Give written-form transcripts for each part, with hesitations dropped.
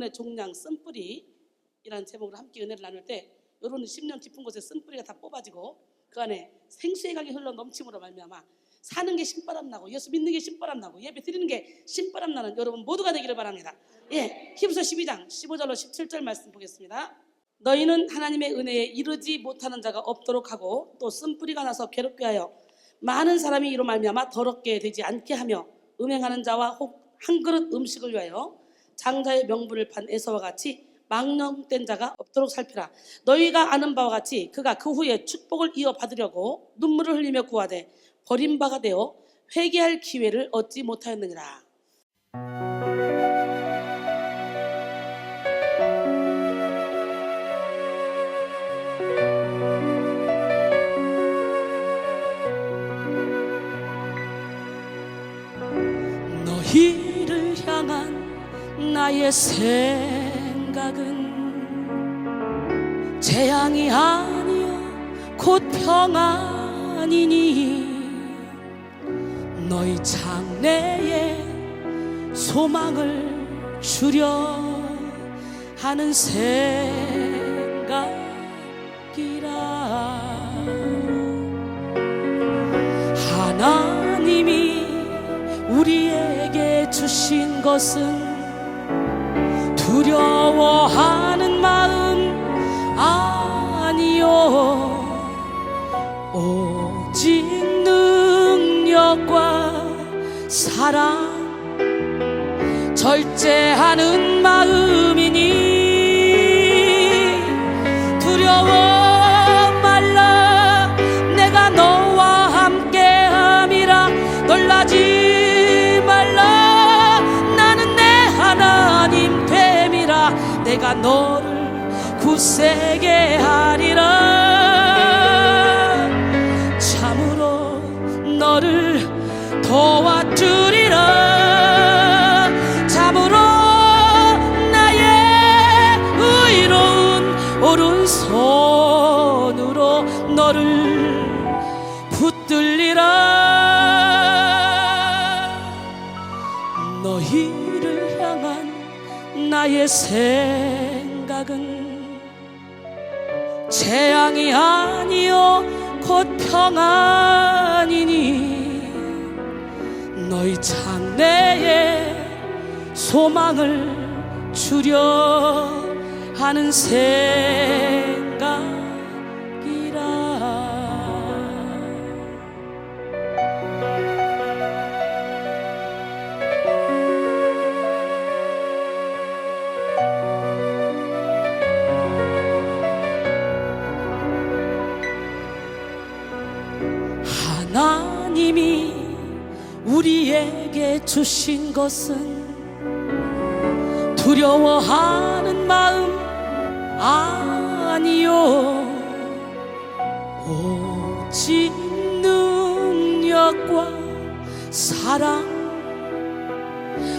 영혼의 종량 쓴뿌리이라는 제목으로 함께 은혜를 나눌 때 여러분 10년 깊은 곳에 쓴뿌리가 다 뽑아지고 그 안에 생수의 강이 흘러 넘침으로 말미암아 사는 게 신바람 나고 예수 믿는 게 신바람 나고 예배 드리는 게 신바람 나는 여러분 모두가 되기를 바랍니다. 히브리서 12장 15절로 17절 말씀 보겠습니다. 너희는 하나님의 은혜에 이르지 못하는 자가 없도록 하고 또 쓴뿌리가 나서 괴롭게 하여 많은 사람이 이로 말미암아 더럽게 되지 않게 하며 음행하는 자와 혹 한 그릇 음식을 위하여 장자의 명분을 판 에서와 같이 망령된 자가 없도록 살피라. 너희가 아는 바와 같이 그가 그 후에 축복을 이어받으려고 눈물을 흘리며 구하되 버림바가 되어 회개할 기회를 얻지 못하였느니라. 너희를 향한 나의 생각은 재앙이 아니요 곧 평안이니 너희 장래에 소망을 주려 하는 생각이라. 하나님이 우리에게 주신 것은 두려워하는 마음 아니요 오직 능력과 사랑 절제하는 마음이니 두려워 말라 내가 너와 함께함이라. 놀라지 말라 나는 내 하나님 됨이라. 내가 너를 굳세게 하리라. 참으로 너를 도와주리라. 참으로 나의 의로운 오른손으로 너를 붙들리라. 너희를 향한 나의 생각은 재앙이 아니요 곧 평안이니 너희 장래에 소망을 주려 하는 생각이라. 하나님이 우리에게 주신 것은 두려워하는 마음 아니요 오직 능력과 사랑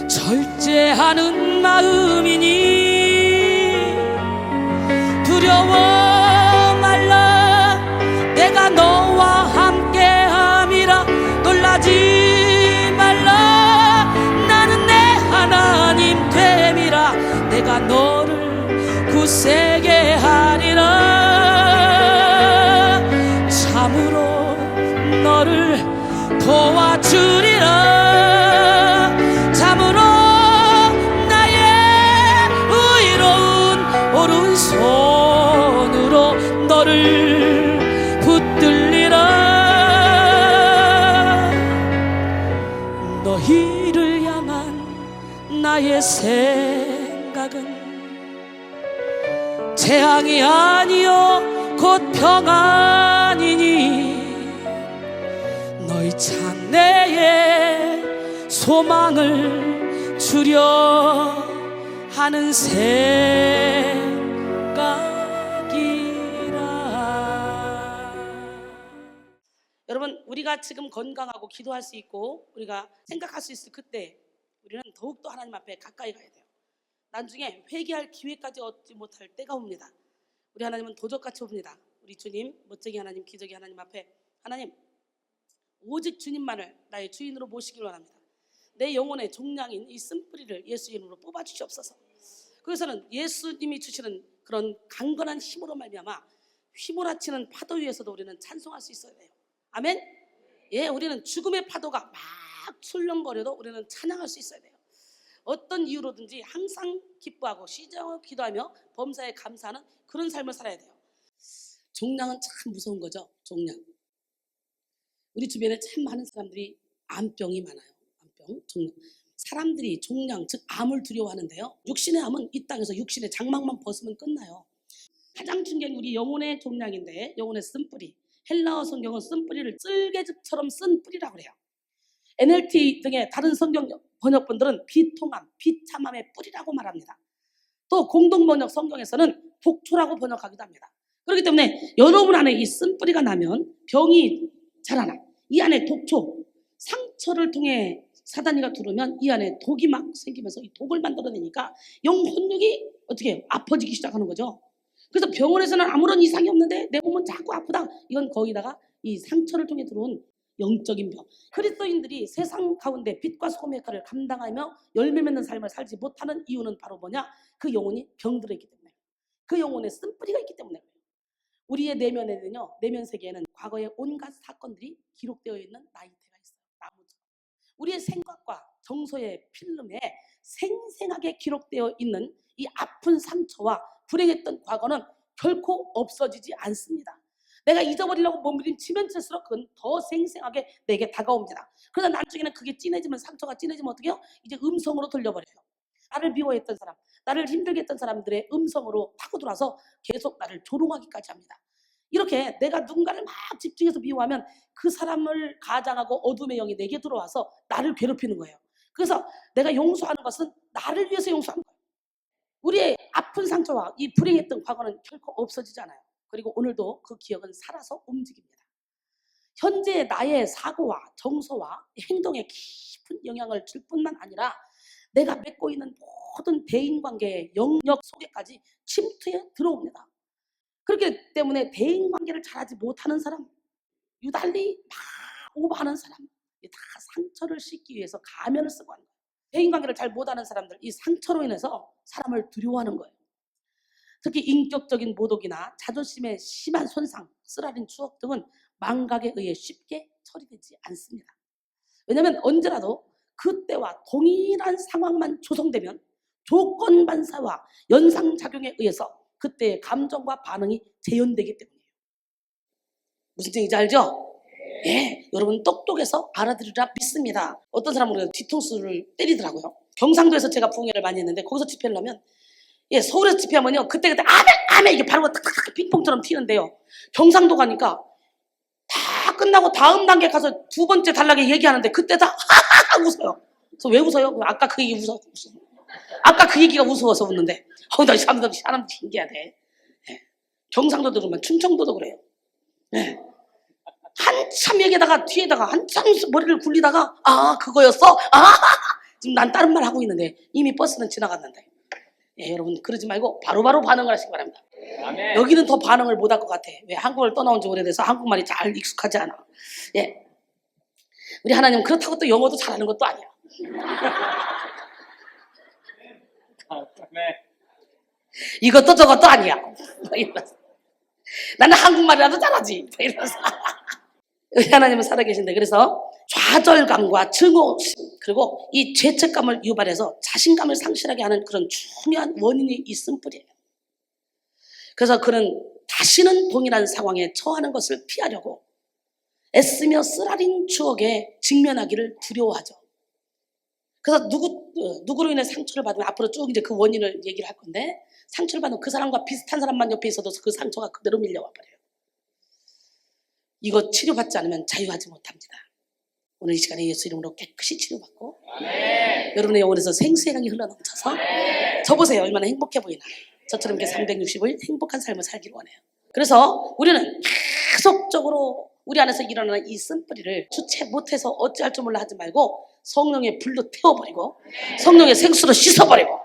절제하는 마음이니 두려워 말라 내가 너와 함께함이라. 놀라지 말라 나는 내 하나님 됨이라. 내가 너를 굳세게 하리라. 참으로 너를 도와주리라. 참으로 나의 의로운 오른손으로 너를 붙들리라. 너희를 향한 나의 생각은 재앙이 아니요 곧 평안이니 너희 장래에 소망을 주려 하는 생각이라. 여러분 우리가 지금 건강하고 기도할 수 있고 우리가 생각할 수 있을 그때 우리는 더욱더 하나님 앞에 가까이 가야 돼요. 나중에 회개할 기회까지 얻지 못할 때가 옵니다. 우리 하나님은 도적같이 옵니다. 우리 주님, 멋쟁이 하나님, 기적의 하나님 앞에 하나님 오직 주님만을 나의 주인으로 모시길 원합니다. 내 영혼의 종량인 이 쓴뿌리를 예수 이름으로 뽑아주시옵소서. 그래서는 예수님이 주시는 그런 강건한 힘으로 말미암아 휘몰아치는 파도 위에서도 우리는 찬송할 수 있어야 돼요. 아멘. 예, 우리는 죽음의 파도가 막 출렁거려도 우리는 찬양할 수 있어야 돼요. 어떤 이유로든지 항상 기뻐하고 시정하고 기도하며 범사에 감사하는 그런 삶을 살아야 돼요. 종량은 참 무서운 거죠. 종량. 우리 주변에 참 많은 사람들이 암병이 많아요. 암병, 종량. 사람들이 종량, 즉 암을 두려워하는데요. 육신의 암은 이 땅에서 육신의 장막만 벗으면 끝나요. 가장 중요한 게 우리 영혼의 종량인데, 영혼의 쓴뿌리. 헬라어 성경은 쓴뿌리를 쓸개즙처럼 쓴 뿌리라고 그래요. NLT 등의 다른 성경 번역본들은 비통함, 비참함의 뿌리라고 말합니다. 또 공동번역 성경에서는 독초라고 번역하기도 합니다. 그렇기 때문에 여러분 안에 이 쓴뿌리가 나면 병이 자라나, 이 안에 독초, 상처를 통해 사단이가 들어오면 이 안에 독이 막 생기면서 이 독을 만들어내니까 영혼력이 어떻게 해요? 아파지기 시작하는 거죠. 그래서 병원에서는 아무런 이상이 없는데 내 몸은 자꾸 아프다. 이건 거기다가 이 상처를 통해 들어온 영적인 병. 그리스도인들이 세상 가운데 빛과 소금의 역할을 감당하며 열매 맺는 삶을 살지 못하는 이유는 바로 뭐냐? 그 영혼이 병들어 있기 때문에, 그 영혼에 쓴뿌리가 있기 때문에. 우리의 내면에는요, 내면 세계에는 과거의 온갖 사건들이 기록되어 있는 나이테가 있어요. 나무처럼. 우리의 생각과 정서의 필름에 생생하게 기록되어 있는 이 아픈 상처와 불행했던 과거는 결코 없어지지 않습니다. 내가 잊어버리려고 몸부림치면 칠수록 그건 더 생생하게 내게 다가옵니다. 그러나 나중에는 그게 진해지면, 상처가 진해지면 어떻게 해요? 이제 음성으로 들려버려요. 나를 미워했던 사람, 나를 힘들게 했던 사람들의 음성으로 파고들어서 계속 나를 조롱하기까지 합니다. 이렇게 내가 누군가를 막 집중해서 미워하면 그 사람을 가장하고 어둠의 영이 내게 들어와서 나를 괴롭히는 거예요. 그래서 내가 용서하는 것은 나를 위해서 용서하는 거예요. 우리의 아픈 상처와 이 불행했던 과거는 결코 없어지지 않아요. 그리고 오늘도 그 기억은 살아서 움직입니다. 현재 나의 사고와 정서와 행동에 깊은 영향을 줄 뿐만 아니라 내가 맺고 있는 모든 대인관계의 영역 속에까지 침투해 들어옵니다. 그렇기 때문에 대인관계를 잘하지 못하는 사람, 유달리 막 오버하는 사람, 다 상처를 씻기 위해서 가면을 쓰고 하는 거예요. 대인관계를 잘 못하는 사람들, 이 상처로 인해서 사람을 두려워하는 거예요. 특히 인격적인 모독이나 자존심의 심한 손상, 쓰라린 추억 등은 망각에 의해 쉽게 처리되지 않습니다. 왜냐하면 언제라도 그때와 동일한 상황만 조성되면 조건 반사와 연상작용에 의해서 그때의 감정과 반응이 재현되기 때문이에요. 무슨 뜻인지 알죠? 예, 여러분 똑똑해서 알아들으리라 믿습니다. 어떤 사람은 뒤통수를 때리더라고요. 경상도에서 제가 부흥회를 많이 했는데 거기서 집회를 하면, 예, 서울에서 집회하면요 그때 아멘 이게 바로 탁탁 핑퐁처럼 튀는데요. 경상도 가니까 다 끝나고 다음 단계 가서 두 번째 단락에 얘기하는데 그때 다 하하하 웃어요. 그래서 왜 웃어요? 아까 그 얘기 웃어. 아까 그 얘기가 우스워서 웃는데. 나 사람들 신기하대. 예. 경상도도 그러면 충청도도 그래요. 예. 한참 얘기하다가 뒤에다가 한참 머리를 굴리다가 그거였어? 지금 난 다른 말 하고 있는데 이미 버스는 지나갔는데. 예, 여러분 그러지 말고 바로바로 반응을 하시기 바랍니다. 아멘. 여기는 더 반응을 못 할 것 같아. 왜? 한국을 떠나온 지 오래돼서 한국말이 잘 익숙하지 않아. 예, 우리 하나님 그렇다고 또 영어도 잘하는 것도 아니야. 이것도 저것도 아니야. 나는 한국말이라도 잘하지. 이러면서. 우리 하나님은 살아계신데, 그래서 좌절감과 증오심 그리고 이 죄책감을 유발해서 자신감을 상실하게 하는 그런 중요한 원인이 이 쓴뿌리예요. 그래서 그는 다시는 동일한 상황에 처하는 것을 피하려고 애쓰며 쓰라린 추억에 직면하기를 두려워하죠. 그래서 누구로 인해 상처를 받으면 앞으로 쭉 이제 그 원인을 얘기를 할 건데, 상처를 받으면 그 사람과 비슷한 사람만 옆에 있어도 그 상처가 그대로 밀려와 버려요. 이거 치료받지 않으면 자유하지 못합니다. 오늘 이 시간에 예수 이름으로 깨끗이 치료받고 여러분의 영혼에서 생수의 흘러넘쳐서 저 보세요. 얼마나 행복해 보이나. 저처럼 이렇게 360일 행복한 삶을 살기를 원해요. 그래서 우리는 계속적으로 우리 안에서 일어나는 이 쓴뿌리를 주체 못해서 어찌할 줄 몰라 하지 말고 성령의 불로 태워버리고 성령의 생수로 씻어버리고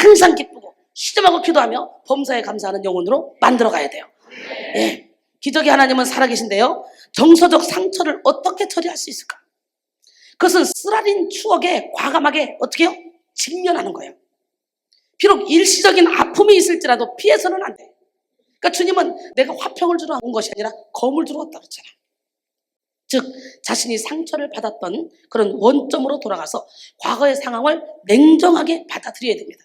항상 기쁘고 시름하고 기도하며 범사에 감사하는 영혼으로 만들어가야 돼요. 예. 기적의 하나님은 살아계신데요, 정서적 상처를 어떻게 처리할 수 있을까? 그것은 쓰라린 추억에 과감하게 어떻게 해요? 직면하는 거예요. 비록 일시적인 아픔이 있을지라도 피해서는 안 돼. 그러니까 주님은 내가 화평을 주러 온 것이 아니라 검을 주러 왔다 그랬잖아. 즉 자신이 상처를 받았던 그런 원점으로 돌아가서 과거의 상황을 냉정하게 받아들여야 됩니다.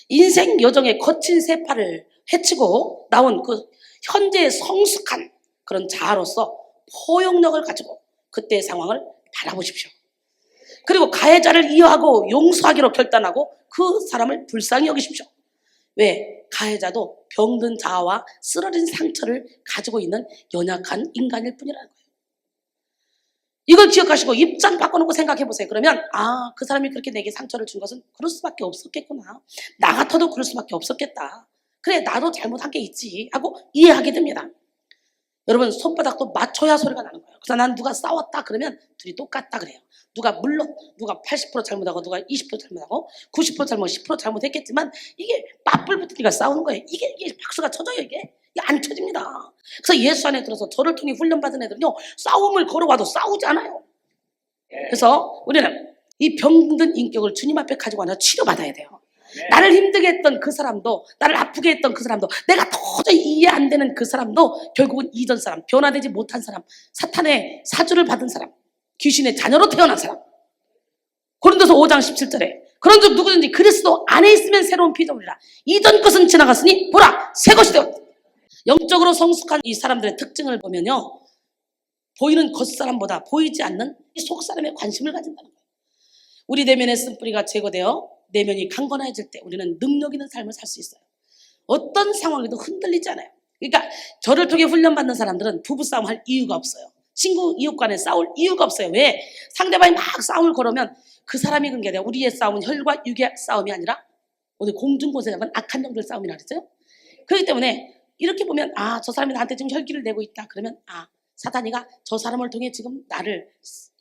인생 여정의 거친 세파를 헤치고 나온 그 현재의 성숙한 그런 자아로서 포용력을 가지고 그때의 상황을 바라보십시오. 그리고 가해자를 이해하고 용서하기로 결단하고 그 사람을 불쌍히 여기십시오. 왜? 가해자도 병든 자아와 쓰러진 상처를 가지고 있는 연약한 인간일 뿐이라는 거예요. 이걸 기억하시고 입장 바꿔놓고 생각해보세요. 그러면 그 사람이 그렇게 내게 상처를 준 것은 그럴 수밖에 없었겠구나. 나 같아도 그럴 수밖에 없었겠다. 그래, 나도 잘못한 게 있지 하고 이해하게 됩니다. 여러분, 손바닥도 맞춰야 소리가 나는 거예요. 그래서 난 누가 싸웠다 그러면 둘이 똑같다 그래요. 물론 누가 80% 잘못하고 누가 20% 잘못하고 90% 잘못, 10% 잘못했겠지만 이게 맞불 붙으니까 싸우는 거예요. 이게 박수가 쳐져요. 이게 안 쳐집니다. 그래서 예수 안에 들어서 저를 통해 훈련받은 애들은요, 싸움을 걸어와도 싸우지 않아요. 그래서 우리는 이 병든 인격을 주님 앞에 가지고 와서 치료받아야 돼요. 나를 힘들게 했던 그 사람도, 나를 아프게 했던 그 사람도, 내가 도저히 이해 안 되는 그 사람도 결국은 이전 사람, 변화되지 못한 사람, 사탄의 사주를 받은 사람, 귀신의 자녀로 태어난 사람. 고린도서 5장 17절에 그런즉 누구든지 그리스도 안에 있으면 새로운 피조물이라. 이전 것은 지나갔으니 보라 새 것이 되었다. 영적으로 성숙한 이 사람들의 특징을 보면요, 보이는 겉사람보다 보이지 않는 이 속사람에 관심을 가진다는 거예요. 우리 내면의 쓴뿌리가 제거되어 내면이 강건해질 때 우리는 능력 있는 삶을 살 수 있어요. 어떤 상황에도 흔들리지 않아요. 그러니까 저를 통해 훈련받는 사람들은 부부싸움 할 이유가 없어요. 친구 이웃 간에 싸울 이유가 없어요. 왜? 상대방이 막 싸움을 걸으면 그 사람이 그런 게 아니라 우리의 싸움은 혈과 육의 싸움이 아니라 오늘 공중곳에 잡은 악한 영들 싸움이라 그랬어요. 그렇기 때문에 이렇게 보면 저 사람이 나한테 지금 혈기를 내고 있다. 그러면 사단이가 저 사람을 통해 지금 나를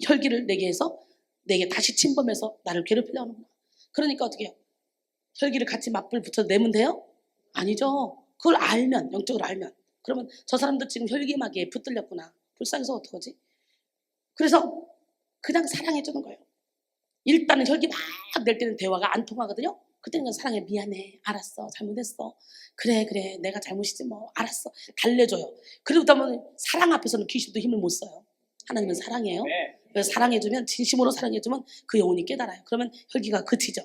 혈기를 내게 해서 내게 다시 침범해서 나를 괴롭히려고 하는구나. 그러니까 어떻게 해요? 혈기를 같이 맞불 붙여서 내면 돼요? 아니죠. 그걸 알면, 영적으로 알면, 그러면 저 사람도 지금 혈기막이에 붙들렸구나. 불쌍해서 어떡하지? 그래서 그냥 사랑해주는 거예요. 일단은 혈기 막 낼 때는 대화가 안 통하거든요. 그때는 그냥 사랑해. 미안해. 알았어. 잘못했어. 그래 내가 잘못이지 뭐. 알았어. 달래줘요. 그러다 보면 사랑 앞에서는 귀신도 힘을 못 써요. 하나님은 사랑해요. 그래서 사랑해주면, 진심으로 사랑해주면 그 영혼이 깨달아요. 그러면 혈기가 그치죠.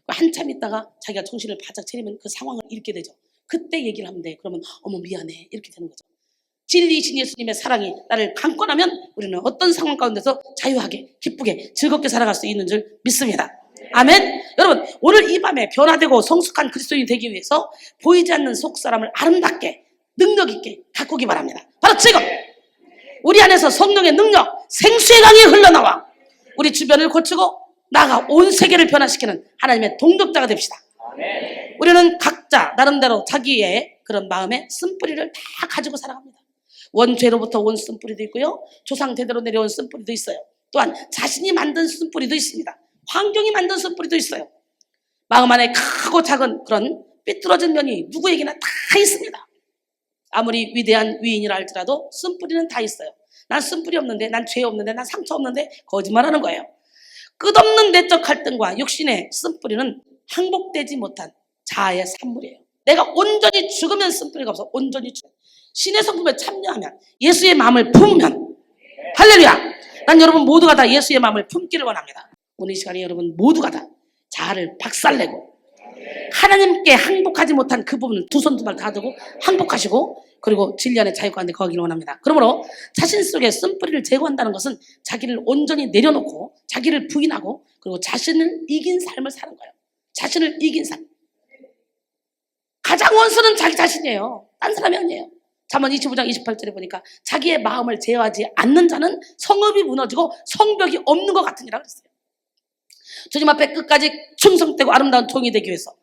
한참 있다가 자기가 정신을 바짝 차리면 그 상황을 잃게 되죠. 그때 얘기를 하면 돼. 그러면 어머 미안해. 이렇게 되는 거죠. 진리이신 예수님의 사랑이 나를 강권하면 우리는 어떤 상황 가운데서 자유하게, 기쁘게, 즐겁게 살아갈 수 있는 줄 믿습니다. 아멘. 여러분, 오늘 이 밤에 변화되고 성숙한 그리스도인이 되기 위해서 보이지 않는 속사람을 아름답게, 능력 있게 가꾸기 바랍니다. 바로 지금 우리 안에서 성령의 능력, 생수의 강이 흘러나와 우리 주변을 고치고 나아가 온 세계를 변화시키는 하나님의 동력자가 됩시다. 아멘. 우리는 각자 나름대로 자기의 그런 마음의 쓴뿌리를 다 가지고 살아갑니다. 원죄로부터 온 쓴뿌리도 있고요, 조상 대대로 내려온 쓴뿌리도 있어요. 또한 자신이 만든 쓴뿌리도 있습니다. 환경이 만든 쓴뿌리도 있어요. 마음 안에 크고 작은 그런 삐뚤어진 면이 누구에게나 다 있습니다. 아무리 위대한 위인이라 할지라도 쓴뿌리는 다 있어요. 난 쓴뿌리 없는데, 난 죄 없는데, 난 상처 없는데 거짓말하는 거예요. 끝없는 내적 갈등과 육신의 쓴뿌리는 항복되지 못한 자아의 산물이에요. 내가 온전히 죽으면 쓴뿌리가 없어. 온전히 죽으면, 신의 성품에 참여하면, 예수의 마음을 품으면, 할렐루야. 난 여러분 모두가 다 예수의 마음을 품기를 원합니다. 오늘 이 시간에 여러분 모두가 다 자아를 박살내고 하나님께 항복하지 못한 그 부분을 두 손 두 발 다 두고 항복하시고, 그리고 진리 안에 자유 가운데 거하기를 원합니다. 그러므로 자신 속에 쓴뿌리를 제거한다는 것은 자기를 온전히 내려놓고 자기를 부인하고 그리고 자신을 이긴 삶을 사는 거예요. 자신을 이긴 삶. 가장 원수는 자기 자신이에요. 딴 사람이 아니에요. 잠언 25장 28절에 보니까 자기의 마음을 제어하지 않는 자는 성읍이 무너지고 성벽이 없는 것 같으니라 그랬어요. 주님 앞에 끝까지 충성되고 아름다운 종이 되기 위해서,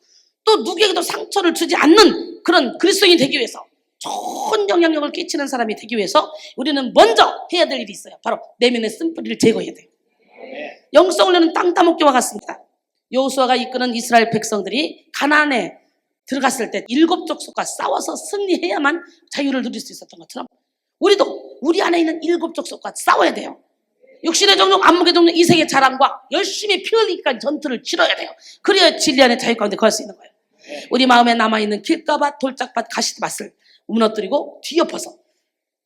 또 누구에게도 상처를 주지 않는 그런 그리스도인이 되기 위해서, 좋은 영향력을 끼치는 사람이 되기 위해서 우리는 먼저 해야 될 일이 있어요. 바로 내면의 쓴뿌리를 제거해야 돼요. 영성 훈련은 땅 따먹기와 같습니다. 여호수아가 이끄는 이스라엘 백성들이 가나안에 들어갔을 때 7 족속과 싸워서 승리해야만 자유를 누릴 수 있었던 것처럼 우리도 우리 안에 있는 7 족속과 싸워야 돼요. 육신의 정욕, 안목의 정욕, 이색의 자랑과 열심히 피 흘리기까지 전투를 치러야 돼요. 그래야 진리 안에 자유 가운데 거할 수 있는 거예요. 우리 마음에 남아있는 길가밭, 돌짝밭, 가시밭을 무너뜨리고 뒤엎어서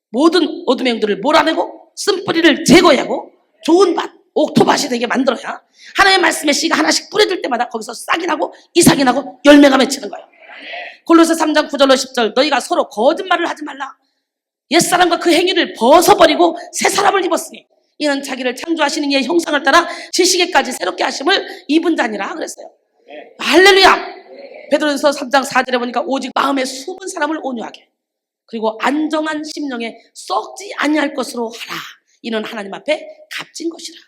모든 어둠의 영들을 몰아내고 쓴뿌리를 제거하고 좋은 밭, 옥토밭이 되게 만들어야 하나님의 말씀의 씨가 하나씩 뿌려질 때마다 거기서 싹이 나고 이삭이 나고 열매가 맺히는 거예요. 골로새 3장 9절로 10절 너희가 서로 거짓말을 하지 말라. 옛사람과 그 행위를 벗어버리고 새 사람을 입었으니 이는 자기를 창조하시는 이의 형상을 따라 지식에까지 새롭게 하심을 입은 자니라 그랬어요. 할렐루야. 베드로전서 3장 4절에 보니까 오직 마음에 숨은 사람을 온유하게 그리고 안정한 심령에 썩지 아니할 것으로 하라. 이는 하나님 앞에 값진 것이라.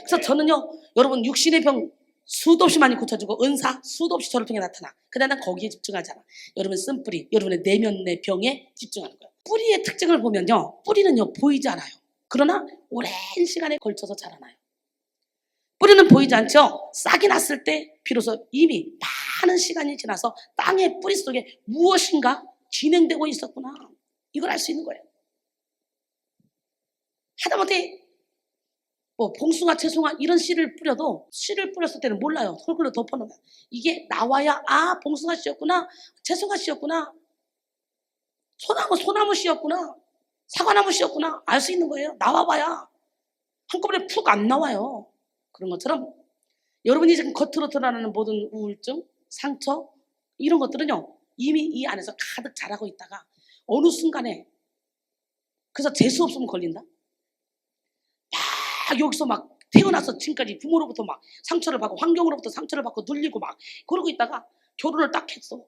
그래서 저는요 여러분 육신의 병 수도 없이 많이 고쳐주고 은사 수도 없이 저를 통해 나타나. 그러나 난 거기에 집중하지 않아. 여러분 쓴뿌리, 여러분의 내면의 병에 집중하는 거예요. 뿌리의 특징을 보면요 뿌리는요 보이지 않아요. 그러나 오랜 시간에 걸쳐서 자라나요. 뿌리는 보이지 않죠? 싹이 났을 때 비로소 이미 많은 시간이 지나서 땅의 뿌리 속에 무엇인가 진행되고 있었구나. 이걸 알 수 있는 거예요. 하다못해 뭐 봉숭아, 채송아 이런 씨를 뿌려도 씨를 뿌렸을 때는 몰라요. 홀글로 덮어놓으면. 이게 나와야 아 봉숭아 씨였구나, 채송아 씨였구나, 소나무 씨였구나, 사과나무 씨였구나 알 수 있는 거예요. 나와봐야 한꺼번에 푹 안 나와요. 그런 것처럼 여러분이 지금 겉으로 드러나는 모든 우울증, 상처 이런 것들은요 이미 이 안에서 가득 자라고 있다가 어느 순간에 그래서 재수 없으면 걸린다. 막 여기서 막 태어나서 지금까지 부모로부터 막 상처를 받고 환경으로부터 상처를 받고 눌리고 막 그러고 있다가 결혼을 딱 했어.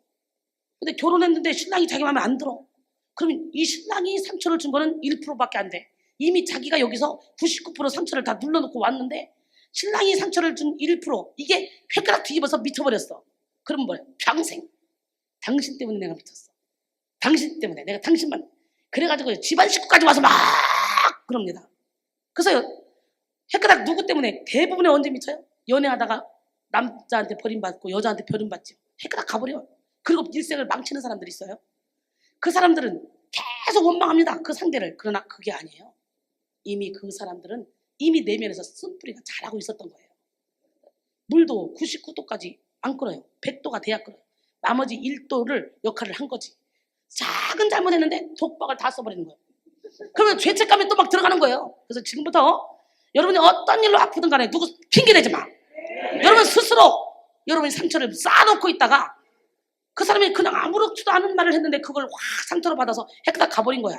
근데 결혼했는데 신랑이 자기 마음에 안 들어. 그러면 이 신랑이 상처를 준 거는 1%밖에 안 돼. 이미 자기가 여기서 99% 상처를 다 눌러놓고 왔는데 신랑이 상처를 준 1% 이게 획가락 뒤집어서 미쳐버렸어. 그럼 뭐야? 평생 당신 때문에 내가 미쳤어. 당신 때문에 내가 당신만 그래가지고 집안 식구까지 와서 막 그럽니다. 그래서 획가락 누구 때문에 대부분의 언제 미쳐요? 연애하다가 남자한테 버림받고 여자한테 버림받죠. 획가락 가버려. 그리고 일생을 망치는 사람들이 있어요. 그 사람들은 계속 원망합니다. 그 상대를. 그러나 그게 아니에요. 이미 그 사람들은 이미 내면에서 쓴뿌리가 자라고 있었던 거예요. 물도 99도까지 안 끓어요. 100도가 돼야 끓어요. 나머지 1도를 역할을 한 거지. 작은 잘못했는데 독박을 다 써버리는 거예요. 그러면 죄책감이 또 막 들어가는 거예요. 그래서 지금부터 여러분이 어떤 일로 아프든 간에 누구 핑계대지 마. 여러분 스스로 여러분이 상처를 쌓아놓고 있다가 그 사람이 그냥 아무렇지도 않은 말을 했는데 그걸 확 상처로 받아서 해다 가버린 거야.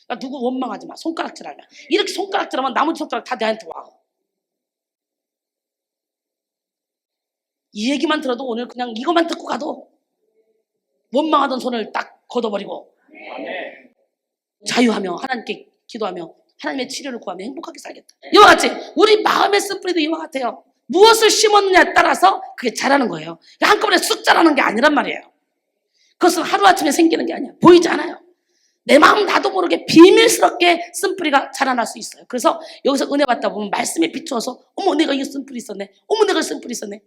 그러니까 누구 원망하지 마. 손가락질하면. 이렇게 손가락질하면 나머지 손가락 다 내한테 와. 이 얘기만 들어도 오늘 그냥 이것만 듣고 가도 원망하던 손을 딱 걷어버리고 자유하며 하나님께 기도하며 하나님의 치료를 구하며 행복하게 살겠다. 이와 같이 우리 마음의 쓴뿌리도 이와 같아요. 무엇을 심었느냐에 따라서 그게 자라는 거예요. 한꺼번에 쑥 자라는 게 아니란 말이에요. 그것은 하루아침에 생기는 게 아니야. 보이지 않아요. 내 마음 나도 모르게 비밀스럽게 쓴뿌리가 자라날 수 있어요. 그래서 여기서 은혜 받다 보면 말씀에 비추어서 어머 내가 이게 쓴뿌리 있었네. 어머 내가 쓴뿌리 있었네.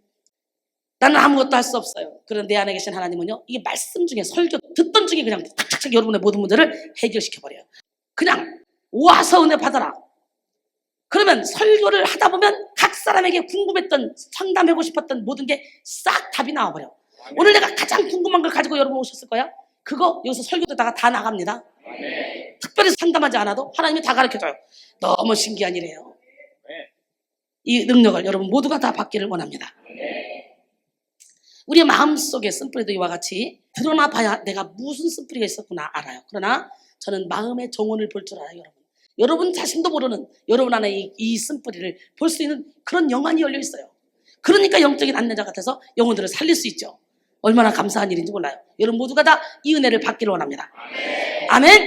나는 아무것도 할 수 없어요. 그런 내 안에 계신 하나님은요 이게 말씀 중에 설교 듣던 중에 그냥 탁탁탁 여러분의 모든 문제를 해결시켜버려요. 그냥 와서 은혜 받아라. 그러면 설교를 하다 보면 각 사람에게 궁금했던 상담하고 싶었던 모든 게 싹 답이 나와버려. 오늘 내가 가장 궁금한 걸 가지고 여러분 오셨을 거야. 그거 여기서 설교 듣다가 다 나갑니다. 특별히 상담하지 않아도 하나님이 다 가르쳐줘요. 너무 신기한 일이에요. 이 능력을 여러분 모두가 다 받기를 원합니다. 우리의 마음속에 쓴뿌리도 이와 같이 드러나 봐야 내가 무슨 쓴뿌리가 있었구나 알아요. 그러나 저는 마음의 정원을 볼 줄 알아요. 여러분 자신도 모르는 여러분 안에 이 쓴뿌리를 볼 수 있는 그런 영안이 열려 있어요. 그러니까 영적인 안내자 같아서 영혼들을 살릴 수 있죠. 얼마나 감사한 일인지 몰라요. 여러분 모두가 다 이 은혜를 받기를 원합니다. 아멘.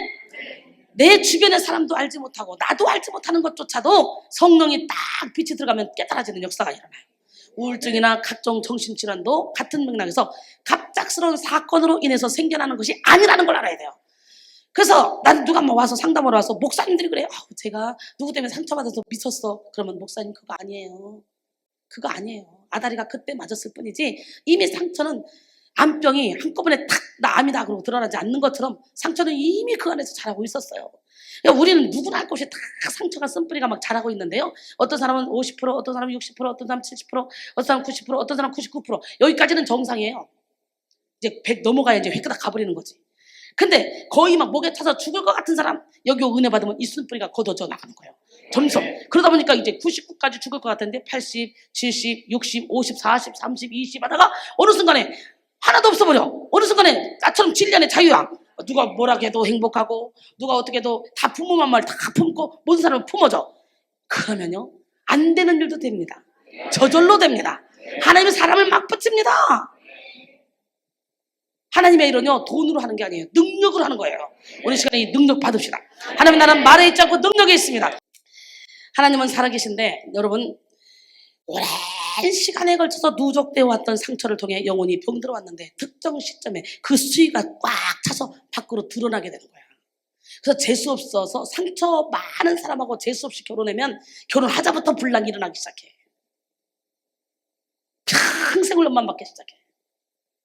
내 주변의 사람도 알지 못하고 나도 알지 못하는 것조차도 성령이 딱 빛이 들어가면 깨달아지는 역사가 일어나요. 우울증이나 각종 정신질환도 같은 맥락에서 갑작스러운 사건으로 인해서 생겨나는 것이 아니라는 걸 알아야 돼요. 그래서 난 누가 뭐 와서 상담하러 와서 목사님들이 그래요. 제가 누구 때문에 상처받아서 미쳤어. 그러면 목사님 그거 아니에요. 그거 아니에요. 아다리가 그때 맞았을 뿐이지 이미 상처는 암병이 한꺼번에 탁 나 암이다 그러고 드러나지 않는 것처럼 상처는 이미 그 안에서 자라고 있었어요. 그러니까 우리는 누구나 할 것이 다 상처가 쓴뿌리가 막 자라고 있는데요. 어떤 사람은 50%, 어떤 사람은 60%, 어떤 사람은 70%, 어떤 사람은 90%, 어떤 사람은 99%. 여기까지는 정상이에요. 이제 100 넘어가야 이제 회크다 가버리는 거지. 근데 거의 막 목에 타서 죽을 것 같은 사람 여기 은혜 받으면 이 쓴뿌리가 걷어져 나가는 거예요. 점점. 그러다 보니까 이제 99까지 죽을 것 같은데 80, 70, 60, 50, 40, 30, 20 하다가 어느 순간에 하나도 없어버려. 어느 순간에 나처럼 진리안의 자유야. 누가 뭐라 해도 행복하고 누가 어떻게 해도 다 부모만 말 다 품고 모든 사람을 품어줘. 그러면요 안 되는 일도 됩니다. 저절로 됩니다. 하나님은 사람을 막 붙입니다. 하나님의 일은요 돈으로 하는 게 아니에요. 능력으로 하는 거예요. 오늘 시간에 이 능력 받읍시다. 하나님 나는 말에 있지 않고 능력에 있습니다. 하나님은 살아계신데 여러분 오랜 시간에 걸쳐서 누적되어 왔던 상처를 통해 영혼이 병들어 왔는데 특정 시점에 그 수위가 꽉 차서 밖으로 드러나게 되는 거야. 그래서 재수 없어서 상처 많은 사람하고 재수 없이 결혼하면 결혼하자부터 분란이 일어나기 시작해. 평생 훈련만 받기 시작해.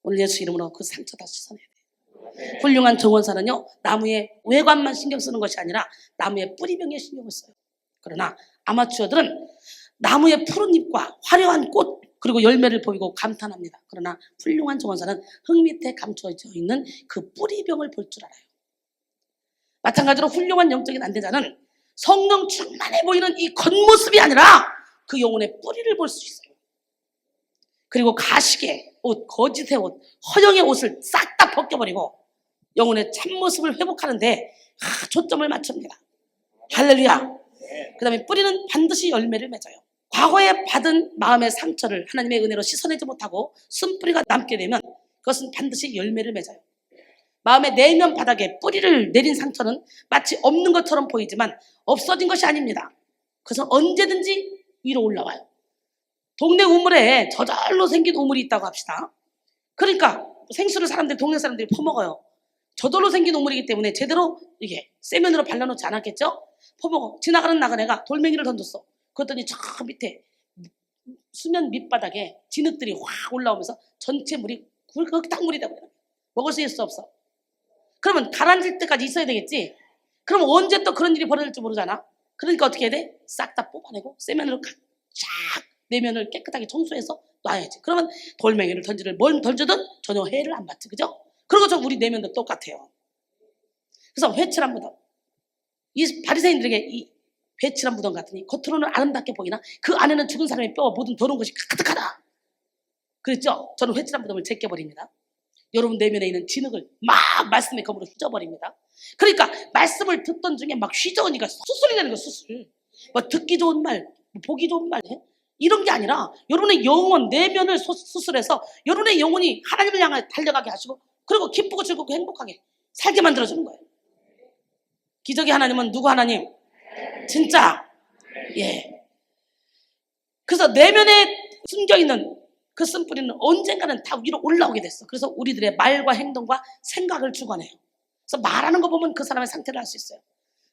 오늘 예수 이름으로 그 상처 다 씻어내야 돼. 훌륭한 정원사는요 나무의 외관만 신경 쓰는 것이 아니라 나무의 뿌리병에 신경을 써요. 그러나 아마추어들은 나무의 푸른 잎과 화려한 꽃 그리고 열매를 보이고 감탄합니다. 그러나 훌륭한 정원사는 흙 밑에 감춰져 있는 그 뿌리병을 볼 줄 알아요. 마찬가지로 훌륭한 영적인 안대자는 성령 충만해 보이는 이 겉모습이 아니라 그 영혼의 뿌리를 볼 수 있어요. 그리고 가식의 옷, 거짓의 옷, 허영의 옷을 싹 다 벗겨버리고 영혼의 참모습을 회복하는데 초점을 맞춥니다. 할렐루야. 그 다음에 뿌리는 반드시 열매를 맺어요. 과거에 받은 마음의 상처를 하나님의 은혜로 씻어내지 못하고 쓴뿌리가 남게 되면 그것은 반드시 열매를 맺어요. 마음의 내면 바닥에 뿌리를 내린 상처는 마치 없는 것처럼 보이지만 없어진 것이 아닙니다. 그것은 언제든지 위로 올라와요. 동네 우물에 저절로 생긴 우물이 있다고 합시다. 그러니까 생수를 동네 사람들이 퍼먹어요. 저절로 생긴 우물이기 때문에 제대로 이게 세면으로 발라놓지 않았겠죠? 퍼먹어. 지나가는 나그네가 돌멩이를 던졌어. 그랬더니 저 밑에 수면 밑바닥에 진흙들이 확 올라오면서 전체 물이 흙탕물이 되고 먹을 수 없어. 그러면 가라앉을 때까지 있어야 되겠지? 그럼 언제 또 그런 일이 벌어질지 모르잖아. 그러니까 어떻게 해야 돼? 싹 다 뽑아내고 세면으로 쫙 내면을 깨끗하게 청소해서 놔야지. 그러면 돌멩이를 던지든 뭘 던져든 전혀 해를 안 받지. 그죠? 그런 것처럼 우리 내면도 똑같아요. 그래서 회칠한 무덤. 이 바리새인들에게 이 회칠한 무덤 같으니 겉으로는 아름답게 보이나 그 안에는 죽은 사람의 뼈와 모든 더러운 것이 가득하다. 그랬죠? 저는 회칠한 무덤을 제껴버립니다. 여러분 내면에 있는 진흙을 막 말씀의 검으로 휘저버립니다. 그러니까 말씀을 듣던 중에 막 휘저으니까 수술이 되는 거예요. 수술. 뭐 듣기 좋은 말, 보기 좋은 말 이런 게 아니라 여러분의 영혼 내면을 수술해서 여러분의 영혼이 하나님을 향해 달려가게 하시고 그리고 기쁘고 즐겁고 행복하게 살게 만들어주는 거예요. 기적의 하나님은 누구 하나님? 진짜. 예. 그래서 내면에 숨겨있는 그 쓴뿌리는 언젠가는 다 위로 올라오게 됐어. 그래서 우리들의 말과 행동과 생각을 주관해요. 그래서 말하는 거 보면 그 사람의 상태를 알 수 있어요.